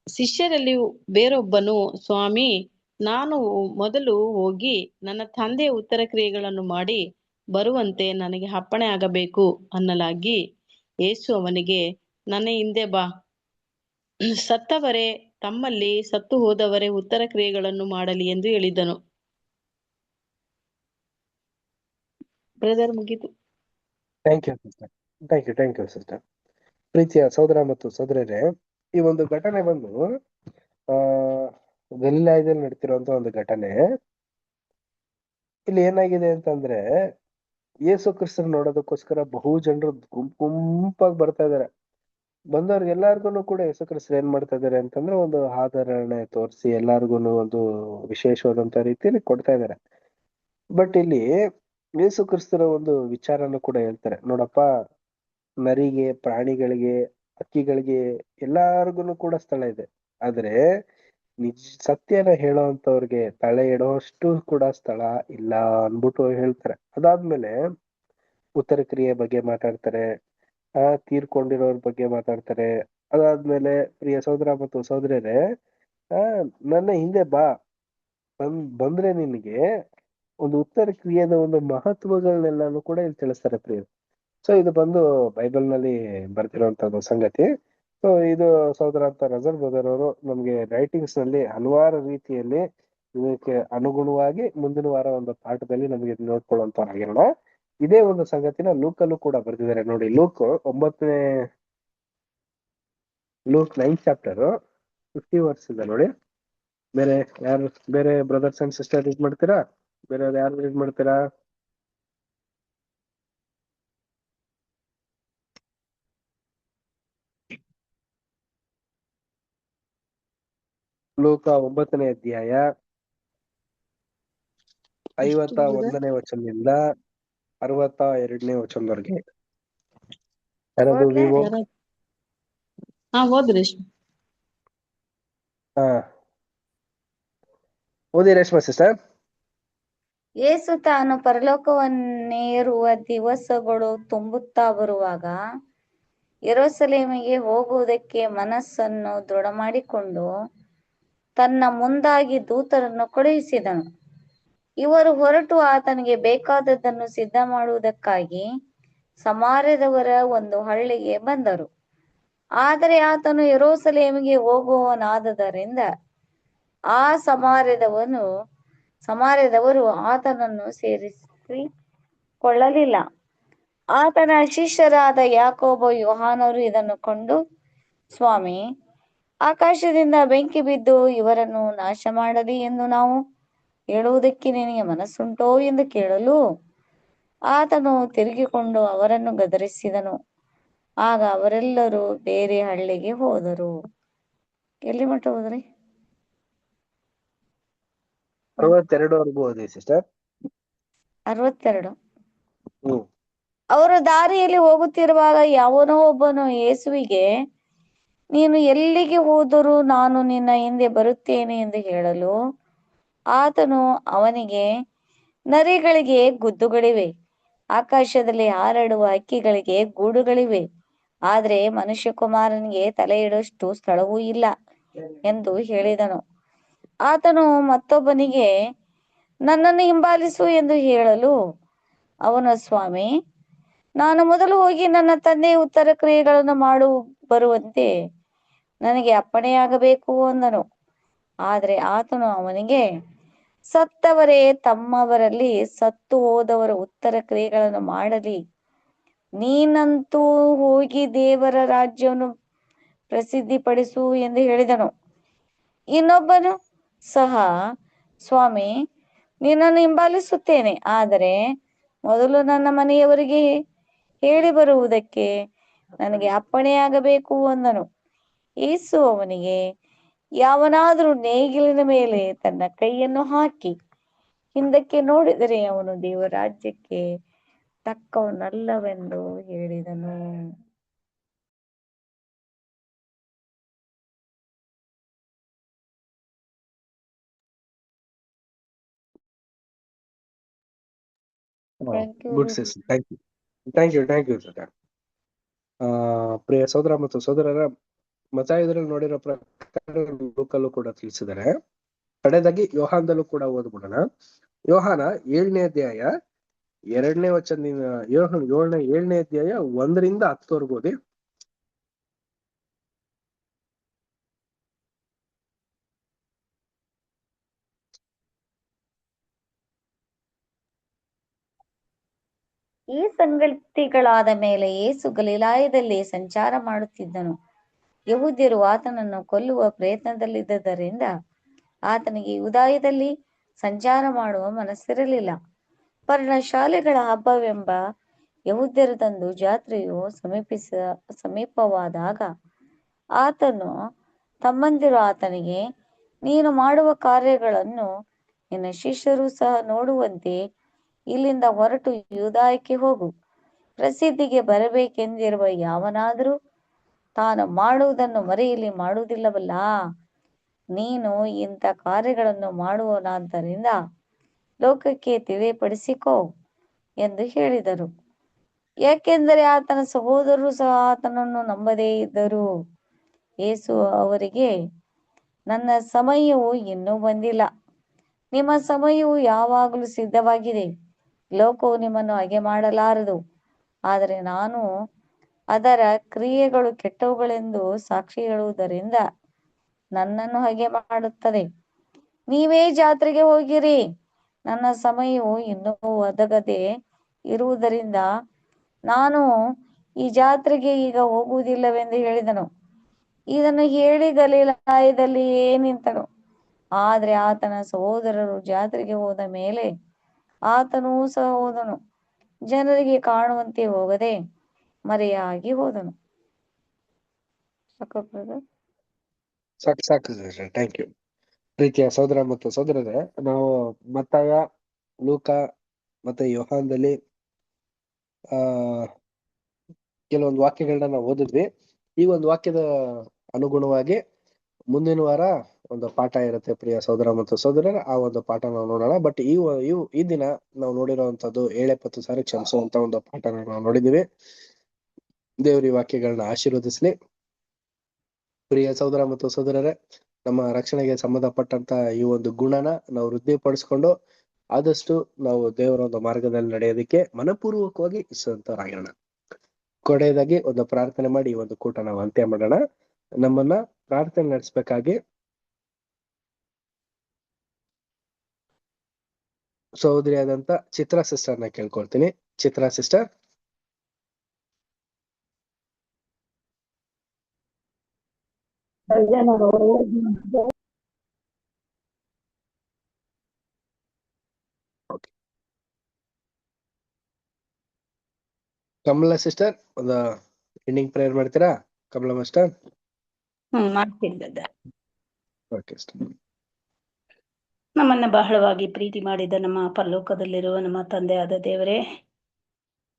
Speaker 2: ಶಿಷ್ಯರಲ್ಲಿ ಬೇರೊಬ್ಬನು, ಸ್ವಾಮಿ, ನಾನು ಮೊದಲು ಹೋಗಿ ನನ್ನ ತಂದೆಯ ಉತ್ತರ ಕ್ರಿಯೆಗಳನ್ನು ಮಾಡಿ ಬರುವಂತೆ ನನಗೆ ಅಪ್ಪಣೆ ಆಗಬೇಕು ಅನ್ನಲಾಗಿ, ಯೇಸು ಅವನಿಗೆ, ನನ್ನ ಹಿಂದೆ ಬಾ. ಸತ್ತವರೇ
Speaker 7: ತಮ್ಮಲ್ಲಿ ಸತ್ತು ಹೋದವರೇ ಉತ್ತರ ಕ್ರಿಯೆಗಳನ್ನು ಮಾಡಲಿ ಎಂದು ಹೇಳಿದನು. ಬ್ರದರ್ ಮುಗೀತು.
Speaker 1: Thank you sister. Thank you sister. ಪ್ರೀತಿಯ ಸಹೋದರ ಮತ್ತು ಸಹೋದರರೇ, ಈ ಒಂದು ಘಟನೆ ಬಂದು ಗಲಿಲಾಯದಲ್ಲಿ ನಡೀತಿರುವಂತ ಒಂದು ಘಟನೆ. ಇಲ್ಲಿ ಏನಾಗಿದೆ ಅಂತಂದ್ರೆ, ಯೇಸು ಕ್ರಿಸ್ತನ ನೋಡೋದಕ್ಕೋಸ್ಕರ ಬಹು ಜನರು ಗುಂಪಾಗಿ ಬರ್ತಾ ಇದಾರೆ. ಬಂದವ್ರಿಗೆಲ್ಲಾರ್ಗು ಕೂಡ ಯೇಸು ಕ್ರಿಸ್ತರು ಏನ್ ಮಾಡ್ತಾ ಇದಾರೆ ಅಂತಂದ್ರೆ, ಒಂದು ಆದರಣೆ ತೋರಿಸಿ ಎಲ್ಲಾರ್ಗು ಒಂದು ವಿಶೇಷವಾದಂತ ರೀತಿಯಲ್ಲಿ ಕೊಡ್ತಾ ಇದಾರೆ. ಬಟ್ ಇಲ್ಲಿ ಯೇಸು ಕ್ರಿಸ್ತರ ಒಂದು ವಿಚಾರನು ಕೂಡ ಹೇಳ್ತಾರೆ. ನೋಡಪ್ಪ, ನರಿಗೆ, ಪ್ರಾಣಿಗಳಿಗೆ, ಹಕ್ಕಿಗಳಿಗೆ ಎಲ್ಲಾರ್ಗು ಕೂಡ ಸ್ಥಳ ಇದೆ. ಆದ್ರೆ ಸತ್ಯನ ಹೇಳೋಂತವ್ರಿಗೆ ತಲೆ ಇಡೋಷ್ಟು ಕೂಡ ಸ್ಥಳ ಇಲ್ಲ ಅನ್ಬಿಟ್ಟು ಹೇಳ್ತಾರೆ. ಅದಾದ್ಮೇಲೆ ಉತ್ತರ ಕ್ರಿಯೆ ಬಗ್ಗೆ ಮಾತಾಡ್ತಾರೆ, ತೀರ್ಕೊಂಡಿರೋರ್ ಬಗ್ಗೆ ಮಾತಾಡ್ತಾರೆ. ಅದಾದ್ಮೇಲೆ ಪ್ರಿಯ ಸಹೋದರ ಮತ್ತು ಸಹೋದರರೇ, ನನ್ನ ಹಿಂದೆ ಬಾ, ಬಂದ್ರೆ ನಿನಗೆ ಒಂದು ಉತ್ತರ ಕ್ರಿಯೆದ ಒಂದು ಮಹತ್ವಗಳನ್ನೆಲ್ಲಾನು ಕೂಡ ಇಲ್ಲಿ ತಿಳಿಸ್ತಾರೆ ಪ್ರಿಯ. ಸೊ ಇದು ಬಂದು ಬೈಬಲ್ ನಲ್ಲಿ ಬರ್ತಿರುವಂತದ್ದು ಸಂಗತಿ. ಸೊ ಇದು ಸಹೋದರ ಅಂತ ರಜಲ್ ಬ್ರದರ್ ಅವರು ನಮ್ಗೆ ರೈಟಿಂಗ್ಸ್ ನಲ್ಲಿ ಹಲವಾರು ರೀತಿಯಲ್ಲಿ ಇದಕ್ಕೆ ಅನುಗುಣವಾಗಿ ಮುಂದಿನ ವಾರ ಒಂದು ಪಾಠದಲ್ಲಿ ನಮಗೆ ನೋಡ್ಕೊಳ್ಳುವಂತವರಾಗಿರೋಣ. ಇದೇ ಒಂದು ಸಂಗತಿನ ಲೂಕಲ್ಲೂ ಕೂಡ ಬರ್ತಿದ್ದಾರೆ ನೋಡಿ. ಲೂಕ್ 9th ಚಾಪ್ಟರ್ 50 ವರ್ಸ್ ಇದೆ ನೋಡಿ. ಬೇರೆ ಬ್ರದರ್ಸ್ ಅಂಡ್ ಸಿಸ್ಟರ್ ರೀಡ್ ಮಾಡ್ತೀರಾ? ಬೇರೆ ಯಾರು ರೀಡ್ ಮಾಡ್ತೀರಾ? ಲೂಕ 9ನೇ ಅಧ್ಯಾಯ 51ನೇ ವಚನದಿಂದ 62ನೇ ವಚನದವರೆಗೆ. ಯಾರಾದ್ರು ವಿವೋ?
Speaker 7: ಓದ್ರಿ.
Speaker 1: ಓದಿ ರೇಷ್ಮಾ ಸಿಸ್ಟರ್.
Speaker 8: ಯೇಸು ತಾನು ಪರಲೋಕವನ್ನೇರುವ ದಿವಸಗಳು ತುಂಬುತ್ತಾ ಬರುವಾಗ ಯೆರೂಸಲೇಮಿಗೆ ಹೋಗುವುದಕ್ಕೆ ಮನಸ್ಸನ್ನು ದೃಢ ಮಾಡಿಕೊಂಡು ತನ್ನ ಮುಂದಾಗಿ ದೂತರನ್ನು ಕಳುಹಿಸಿದನು. ಇವರು ಹೊರಟು ಆತನಿಗೆ ಬೇಕಾದದ್ದನ್ನು ಸಿದ್ಧ ಮಾಡುವುದಕ್ಕಾಗಿ ಸಮಾರ್ಯದವರ ಒಂದು ಹಳ್ಳಿಗೆ ಬಂದರು. ಆದರೆ ಆತನು ಯೆರೂಸಲೇಮಿಗೆ ಹೋಗುವವನಾದದರಿಂದ ಆ ಸಮಾರ್ಯದವರು ಆತನನ್ನು ಸೇರಿಸಿಕೊಳ್ಳಲಿಲ್ಲ. ಆತನ ಶಿಷ್ಯರಾದ ಯಾಕೋಬ, ಯೋಹಾನರು ಇದನ್ನು ಕಂಡು, ಸ್ವಾಮಿ, ಆಕಾಶದಿಂದ ಬೆಂಕಿ ಬಿದ್ದು ಇವರನ್ನು ನಾಶ ಮಾಡಲಿ ಎಂದು ನಾವು ಹೇಳುವುದಕ್ಕೆ ನಿನಗೆ ಮನಸ್ಸುಂಟೋ ಎಂದು ಕೇಳಲು, ಆತನು ತಿರುಗಿಕೊಂಡು ಅವರನ್ನು ಗದರಿಸಿದನು. ಆಗ ಅವರೆಲ್ಲರೂ ಬೇರೆ ಹಳ್ಳಿಗೆ ಹೋದರು. ಎಲ್ಲಿ ಮಟ್ಟ ಹೋದ್ರಿ?
Speaker 1: 62ವರೆಗೂ ಓದಿ ಸಿಸ್ಟರ್.
Speaker 8: 62. ಅವರು ದಾರಿಯಲ್ಲಿ ಹೋಗುತ್ತಿರುವಾಗ ಯಾವನೋ ಒಬ್ಬನು ಯೇಸುವಿಗೆ, ನೀನು ಎಲ್ಲಿಗೆ ಹೋದರೂ ನಾನು ನಿನ್ನ ಹಿಂದೆ ಬರುತ್ತೇನೆ ಎಂದು ಹೇಳಲು, ಆತನು ಅವನಿಗೆ, ನರಿಗಳಿಗೆ ಗುದ್ದುಗಳಿವೆ, ಆಕಾಶದಲ್ಲಿ ಹಾರಾಡುವ ಹಕ್ಕಿಗಳಿಗೆ ಗೂಡುಗಳಿವೆ, ಆದ್ರೆ ಮನುಷ್ಯಕುಮಾರನಿಗೆ ತಲೆ ಇಡಷ್ಟು ಸ್ಥಳವೂ ಇಲ್ಲ ಎಂದು ಹೇಳಿದನು. ಆತನು ಮತ್ತೊಬ್ಬನಿಗೆ, ನನ್ನನ್ನು ಹಿಂಬಾಲಿಸು ಎಂದು ಹೇಳಲು, ಅವನು, ಸ್ವಾಮಿ, ನಾನು ಮೊದಲು ಹೋಗಿ ನನ್ನ ತಂದೆಯ ಉತ್ತರ ಕ್ರಿಯೆಗಳನ್ನು ಬರುವಂತೆ ನನಗೆ ಅಪ್ಪಣೆಯಾಗಬೇಕು ಅಂದನು. ಆದ್ರೆ ಆತನು ಅವನಿಗೆ, ಸತ್ತವರೇ ತಮ್ಮವರಲ್ಲಿ ಸತ್ತು ಹೋದವರ ಉತ್ತರ ಕ್ರಿಯೆಗಳನ್ನು ಮಾಡಲಿ, ನೀನಂತೂ ಹೋಗಿ ದೇವರ ರಾಜ್ಯವನ್ನು ಪ್ರಸಿದ್ಧಿಪಡಿಸು ಎಂದು ಹೇಳಿದನು. ಇನ್ನೊಬ್ಬನು ಸಹ, ಸ್ವಾಮಿ, ನಿನ್ನನ್ನು ಹಿಂಬಾಲಿಸುತ್ತೇನೆ, ಆದರೆ ಮೊದಲು ನನ್ನ ಮನೆಯವರಿಗೆ ಹೇಳಿ ಬರುವುದಕ್ಕೆ ನನಗೆ ಅಪ್ಪಣೆಯಾಗಬೇಕು ಅಂದನು. ಯೇಸು ಅವನಿಗೆ, ಯಾವನಾದರೂ ನೇಗಿಲಿನ ಮೇಲೆ ತನ್ನ ಕೈಯನ್ನು ಹಾಕಿ ಹಿಂದಕ್ಕೆ ನೋಡಿದರೆ ಅವನು ದೇವರ ರಾಜ್ಯಕ್ಕೆ ತಕ್ಕವನಲ್ಲವೆಂದು ಹೇಳಿದನು.
Speaker 1: Good sister, thank you sister. ಪ್ರಿಯ ಸಹೋದರ ಮತ್ತು ಸಹೋದರರ, ಮತ್ತಾಯದಲ್ಲಿ ನೋಡಿರೋ ಪ್ರಕಾರ ಲೂಕಲ್ಲೂ ಕೂಡ ತಿಳಿಸಿದ್ದಾರೆ. ಕಡೆದಾಗಿ ಯೋಹಾನದಲ್ಲೂ ಕೂಡ ಓದ್ಬಿಡೋಣ. ಯೋಹಾನ 7ನೇ ಅಧ್ಯಾಯ 2ನೇ ವಚನದಿಂದ 7ನೇ ಅಧ್ಯಾಯ 1ರಿಂದ 10 ಓದಿ.
Speaker 8: ಈ ಸಂಗತಿಗಳಾದ ಮೇಲೆ ಯೇಸು ಗಲಿಲಾಯದಲ್ಲಿ ಸಂಚಾರ ಮಾಡುತ್ತಿದ್ದನು. ಯಹೂದ್ಯರು ಆತನನ್ನು ಕೊಲ್ಲುವ ಪ್ರಯತ್ನದಲ್ಲಿದ್ದರಿಂದ ಆತನಿಗೆ ಯೂದಾಯದಲ್ಲಿ ಸಂಚಾರ ಮಾಡುವ ಮನಸ್ಸಿರಲಿಲ್ಲ. ಪರ್ಣಶಾಲೆಗಳ ಹಬ್ಬವೆಂಬ ಯಹೂದ್ಯರದೊಂದು ಜಾತ್ರೆಯು ಸಮೀಪವಾದಾಗ ಆತನು ತಮ್ಮಂದಿರು ಆತನಿಗೆ, ನೀನು ಮಾಡುವ ಕಾರ್ಯಗಳನ್ನು ನಿನ್ನ ಶಿಷ್ಯರು ಸಹ ನೋಡುವಂತೆ ಇಲ್ಲಿಂದ ಹೊರಟು ಯೂದಾಯಕ್ಕೆ ಹೋಗು. ಪ್ರಸಿದ್ಧಿಗೆ ಬರಬೇಕೆಂದಿರುವ ಯಾವನಾದರೂ ತಾನು ಮಾಡುವುದನ್ನು ಮರೆಯಲಿ ಮಾಡುವುದಿಲ್ಲವಲ್ಲ. ನೀನು ಇಂಥ ಕಾರ್ಯಗಳನ್ನು ಮಾಡುವನಾದ್ದರಿಂದ ಲೋಕಕ್ಕೆ ತಿಳಿಯಪಡಿಸಿಕೋ ಎಂದು ಹೇಳಿದರು. ಯಾಕೆಂದರೆ ಆತನ ಸಹೋದರರು ಸಹ ಆತನನ್ನು ನಂಬದೇ ಇದ್ದರು. ಯೇಸು ಅವರಿಗೆ, ನನ್ನ ಸಮಯವು ಇನ್ನೂ ಬಂದಿಲ್ಲ, ನಿಮ್ಮ ಸಮಯವು ಯಾವಾಗಲೂ ಸಿದ್ಧವಾಗಿದೆ. ಲೋಕವು ನಿಮ್ಮನ್ನು ಹಾಗೆ ಮಾಡಲಾರದು, ಆದರೆ ನಾನು ಅದರ ಕ್ರಿಯೆಗಳು ಕೆಟ್ಟವುಗಳೆಂದು ಸಾಕ್ಷಿ ಹೇಳುವುದರಿಂದ ನನ್ನನ್ನು ಹಾಗೆ ಮಾಡುತ್ತದೆ. ನೀವೇ ಜಾತ್ರೆಗೆ ಹೋಗಿರಿ, ನನ್ನ ಸಮಯವು ಇನ್ನೂ ಒದಗದೆ ಇರುವುದರಿಂದ ನಾನು ಈ ಜಾತ್ರೆಗೆ ಈಗ ಹೋಗುವುದಿಲ್ಲವೆಂದು ಹೇಳಿದನು. ಇದನ್ನು ಹೇಳಿ ಗಲಿಲಾಯದಲ್ಲಿಯೇ ನಿಂತನು. ಆದರೆ ಆತನ ಸಹೋದರರು ಜಾತ್ರೆಗೆ ಹೋದ ಮೇಲೆ ಆತನೂ ಸಹ ಹೋದನು. ಜನರಿಗೆ ಕಾಣುವಂತೆ ಹೋಗದೆ ಮರೆಯಾಗಿ ಹೋದನು.
Speaker 1: ಸಾಕು ಥ್ಯಾಂಕ್ ಯು. ಪ್ರೀತಿಯ ಸಹೋದರ ಮತ್ತು ಸಹೋದರರೇ, ನಾವು ಮತ್ತಾಯ, ಲೂಕ ಮತ್ತೆ ಯೋಹಾನದಲ್ಲಿ ಕೆಲವೊಂದು ವಾಕ್ಯಗಳನ್ನ ನಾವು ಓದಿದ್ವಿ. ಈ ಒಂದು ವಾಕ್ಯದ ಅನುಗುಣವಾಗಿ ಮುಂದಿನ ವಾರ ಒಂದು ಪಾಠ ಇರುತ್ತೆ ಪ್ರಿಯ ಸಹೋದರ ಮತ್ತು ಸಹೋದರರ. ಆ ಒಂದು ಪಾಠ ನಾವು ನೋಡೋಣ. ಬಟ್ ಈ ದಿನ ನಾವು ನೋಡಿರುವಂತದ್ದು 7 ಸಾರಿ ಕ್ಷಮಿಸುವಂತ ಒಂದು ಪಾಠನ ನಾವು ನೋಡಿದೀವಿ. ದೇವ್ರ ಈ ವಾಕ್ಯಗಳನ್ನ ಆಶೀರ್ವದಿಸ್ಲಿ. ಪ್ರಿಯ ಸಹೋದರ ಮತ್ತು ಸಹೋದರರೇ, ನಮ್ಮ ರಕ್ಷಣೆಗೆ ಸಂಬಂಧಪಟ್ಟಂತ ಈ ಒಂದು ಗುಣನ ನಾವು ವೃದ್ಧಿಪಡಿಸ್ಕೊಂಡು ಆದಷ್ಟು ನಾವು ದೇವರ ಒಂದು ಮಾರ್ಗದಲ್ಲಿ ನಡೆಯೋದಕ್ಕೆ ಮನಪೂರ್ವಕವಾಗಿ ಇಷ್ಟಂತರಾಗೋಣ. ಕೊನೆಯದಾಗಿ ಒಂದು ಪ್ರಾರ್ಥನೆ ಮಾಡಿ ಈ ಒಂದು ಕೂಟ ನಾವು ಅಂತ್ಯ ಮಾಡೋಣ. ನಮ್ಮನ್ನ ಪ್ರಾರ್ಥನೆ ನಡೆಸಬೇಕಾಗಿ ಸಹೋದರಿಯಾದಂತ ಚಿತ್ರಾ ಸಿಸ್ಟರ್ನ ಕೇಳ್ಕೊಳ್ತೀನಿ. ಚಿತ್ರಾ ಸಿಸ್ಟರ್. ಕಮಲಾ ಸಿಸ್ಟರ್, ಒಂದು ಎಂಡಿಂಗ್ ಪ್ರೇಯರ್ ಮಾಡ್ತೀರಾ? ಕಮಲಾ ಮಾಸ್ಟರ್.
Speaker 2: ಮಾಡ್ತೀನಿ.
Speaker 1: ಓಕೆ.
Speaker 2: ನಮ್ಮನ್ನ ಬಹಳವಾಗಿ ಪ್ರೀತಿ ಮಾಡಿದ ನಮ್ಮ ಪರಲೋಕದಲ್ಲಿರುವ ನಮ್ಮ ತಂದೆಯಾದ ದೇವರೇ,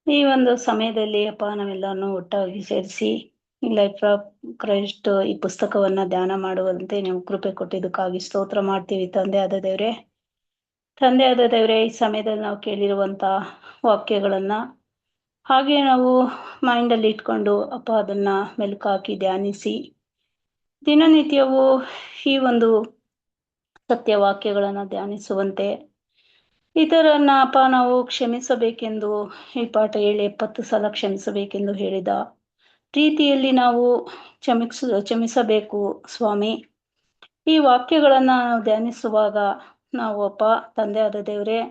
Speaker 2: ಈ ಒಂದು ಸಮಯದಲ್ಲಿ ಅಪ್ಪ ನಾವೆಲ್ಲರನ್ನು ಒಟ್ಟಾಗಿ ಸೇರಿಸಿ ಲೈಫ್ ಆಫ್ ಕ್ರೈಸ್ಟ್ ಈ ಪುಸ್ತಕವನ್ನ ಧ್ಯಾನ ಮಾಡುವಂತೆ ನೀವು ಕೃಪೆ ಕೊಟ್ಟಿದ್ದಕ್ಕಾಗಿ ಸ್ತೋತ್ರ ಮಾಡ್ತೀವಿ ತಂದೆಯಾದ ದೇವರೇ. ತಂದೆಯಾದ ದೇವರೇ, ಈ ಸಮಯದಲ್ಲಿ ನಾವು ಕೇಳಿರುವಂತ ವಾಕ್ಯಗಳನ್ನ ಹಾಗೆ ನಾವು ಮೈಂಡಲ್ಲಿ ಇಟ್ಕೊಂಡು ಅಪ್ಪ ಅದನ್ನ ಮೆಲುಕಾಕಿ ಧ್ಯಾನಿಸಿ ದಿನನಿತ್ಯವೂ ಈ ಒಂದು ಸತ್ಯವಾಕ್ಯಗಳನ್ನ ಧ್ಯಾನಿಸುವಂತೆ ಇತರನ್ನ ಅಪ್ಪ ನಾವು ಕ್ಷಮಿಸಬೇಕೆಂದು ಈ ಪಾಠ 70 ಸಲ ಕ್ಷಮಿಸಬೇಕೆಂದು ಹೇಳಿದ ರೀತಿಯಲ್ಲಿ ನಾವು ಕ್ಷಮಿಸಬೇಕು ಸ್ವಾಮಿ. ಈ ವಾಕ್ಯಗಳನ್ನ ನಾವು ಧ್ಯಾನಿಸುವಾಗ ನಾವು ಅಪ್ಪ ತಂದೆಯಾದ ದೇವರೇ,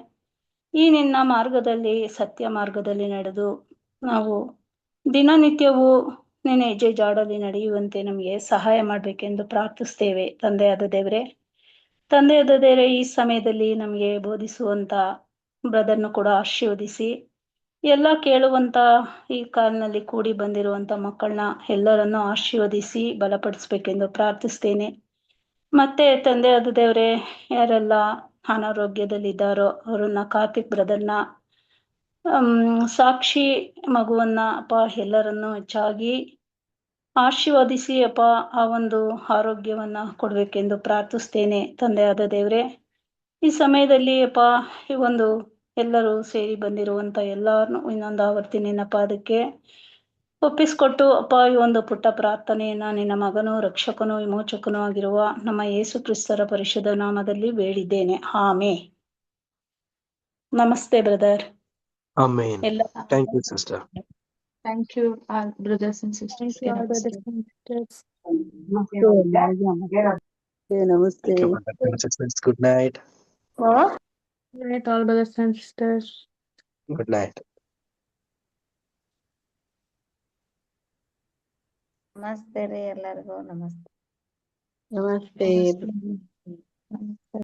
Speaker 2: ಈ ನಿನ್ನ ಮಾರ್ಗದಲ್ಲಿ ಸತ್ಯ ಮಾರ್ಗದಲ್ಲಿ ನಡೆದು ನಾವು ದಿನನಿತ್ಯವೂ ನಿನ್ನ ಹೆಜ್ಜೆ ಜಾಡಲ್ಲಿ ನಡೆಯುವಂತೆ ನಮಗೆ ಸಹಾಯ ಮಾಡಬೇಕೆಂದು ಪ್ರಾರ್ಥಿಸ್ತೇವೆ ತಂದೆಯಾದ ದೇವರೇ. ತಂದೆಯಾದ ದೇವರೇ, ಈ ಸಮಯದಲ್ಲಿ ನಮಗೆ ಬೋಧಿಸುವಂತ ಬ್ರದರ್ನು ಕೂಡ ಆಶೀರ್ವದಿಸಿ, ಎಲ್ಲ ಕೇಳುವಂತ ಈ ಕಾಲಿನಲ್ಲಿ ಕೂಡಿ ಬಂದಿರುವಂತ ಮಕ್ಕಳನ್ನ ಎಲ್ಲರನ್ನು ಆಶೀರ್ವದಿಸಿ ಬಲಪಡಿಸ್ಬೇಕೆಂದು ಪ್ರಾರ್ಥಿಸ್ತೇನೆ. ಮತ್ತೆ ತಂದೆಯಾದ ದೇವರೇ, ಯಾರೆಲ್ಲ ಅನಾರೋಗ್ಯದಲ್ಲಿದ್ದಾರೋ ಅವರನ್ನ ಕಾರ್ತಿಕ್ ಬ್ರದರ್ನ, ಸಾಕ್ಷಿ ಮಗುವನ್ನ ಅಪ್ಪ ಎಲ್ಲರನ್ನು ಹೆಚ್ಚಾಗಿ ಆಶೀರ್ವದಿಸಿ ಅಪ್ಪ ಆ ಒಂದು ಆರೋಗ್ಯವನ್ನ ಕೊಡ್ಬೇಕೆಂದು ಪ್ರಾರ್ಥಿಸ್ತೇನೆ ತಂದೆಯಾದ ದೇವರೇ. ಈ ಸಮಯದಲ್ಲಿ ಅಪ್ಪ ಈ ಒಂದು ಎಲ್ಲರೂ ಸೇರಿ ಬಂದಿರುವಂತ ಎಲ್ಲರನ್ನು ಇನ್ನೊಂದು ಆವರ್ತಿ ನಿನ್ನ ಪಾದಕ್ಕೆ ಒಪ್ಪಿಸ್ಕೊಟ್ಟು ಅಪ್ಪ ಈ ಒಂದು ಪುಟ್ಟ ಪ್ರಾರ್ಥನೆಯನ್ನ ನಿನ್ನ ಮಗನೂ ರಕ್ಷಕನೂ ವಿಮೋಚಕನೂ ಆಗಿರುವ ನಮ್ಮ ಯೇಸು ಕ್ರಿಸ್ತರ ಪರಿಶುದ್ಧ ನಾಮದಲ್ಲಿ ಬೇಡಿದ್ದೇನೆ. ಆಮೇ. ನಮಸ್ತೆ brother.
Speaker 1: Amen. Thank you sister.
Speaker 3: Thank you, all brothers and sisters.
Speaker 2: ನಮಸ್ತೆ.
Speaker 1: Good night.
Speaker 6: Great, all brothers and sisters.
Speaker 1: Good night.
Speaker 8: ನಮಸ್ತೆ ರೀ ಎಲ್ಲರಿಗೂ. ನಮಸ್ತೆ.
Speaker 7: ನಮಸ್ತೆ.
Speaker 6: ನಮಸ್ತೆ.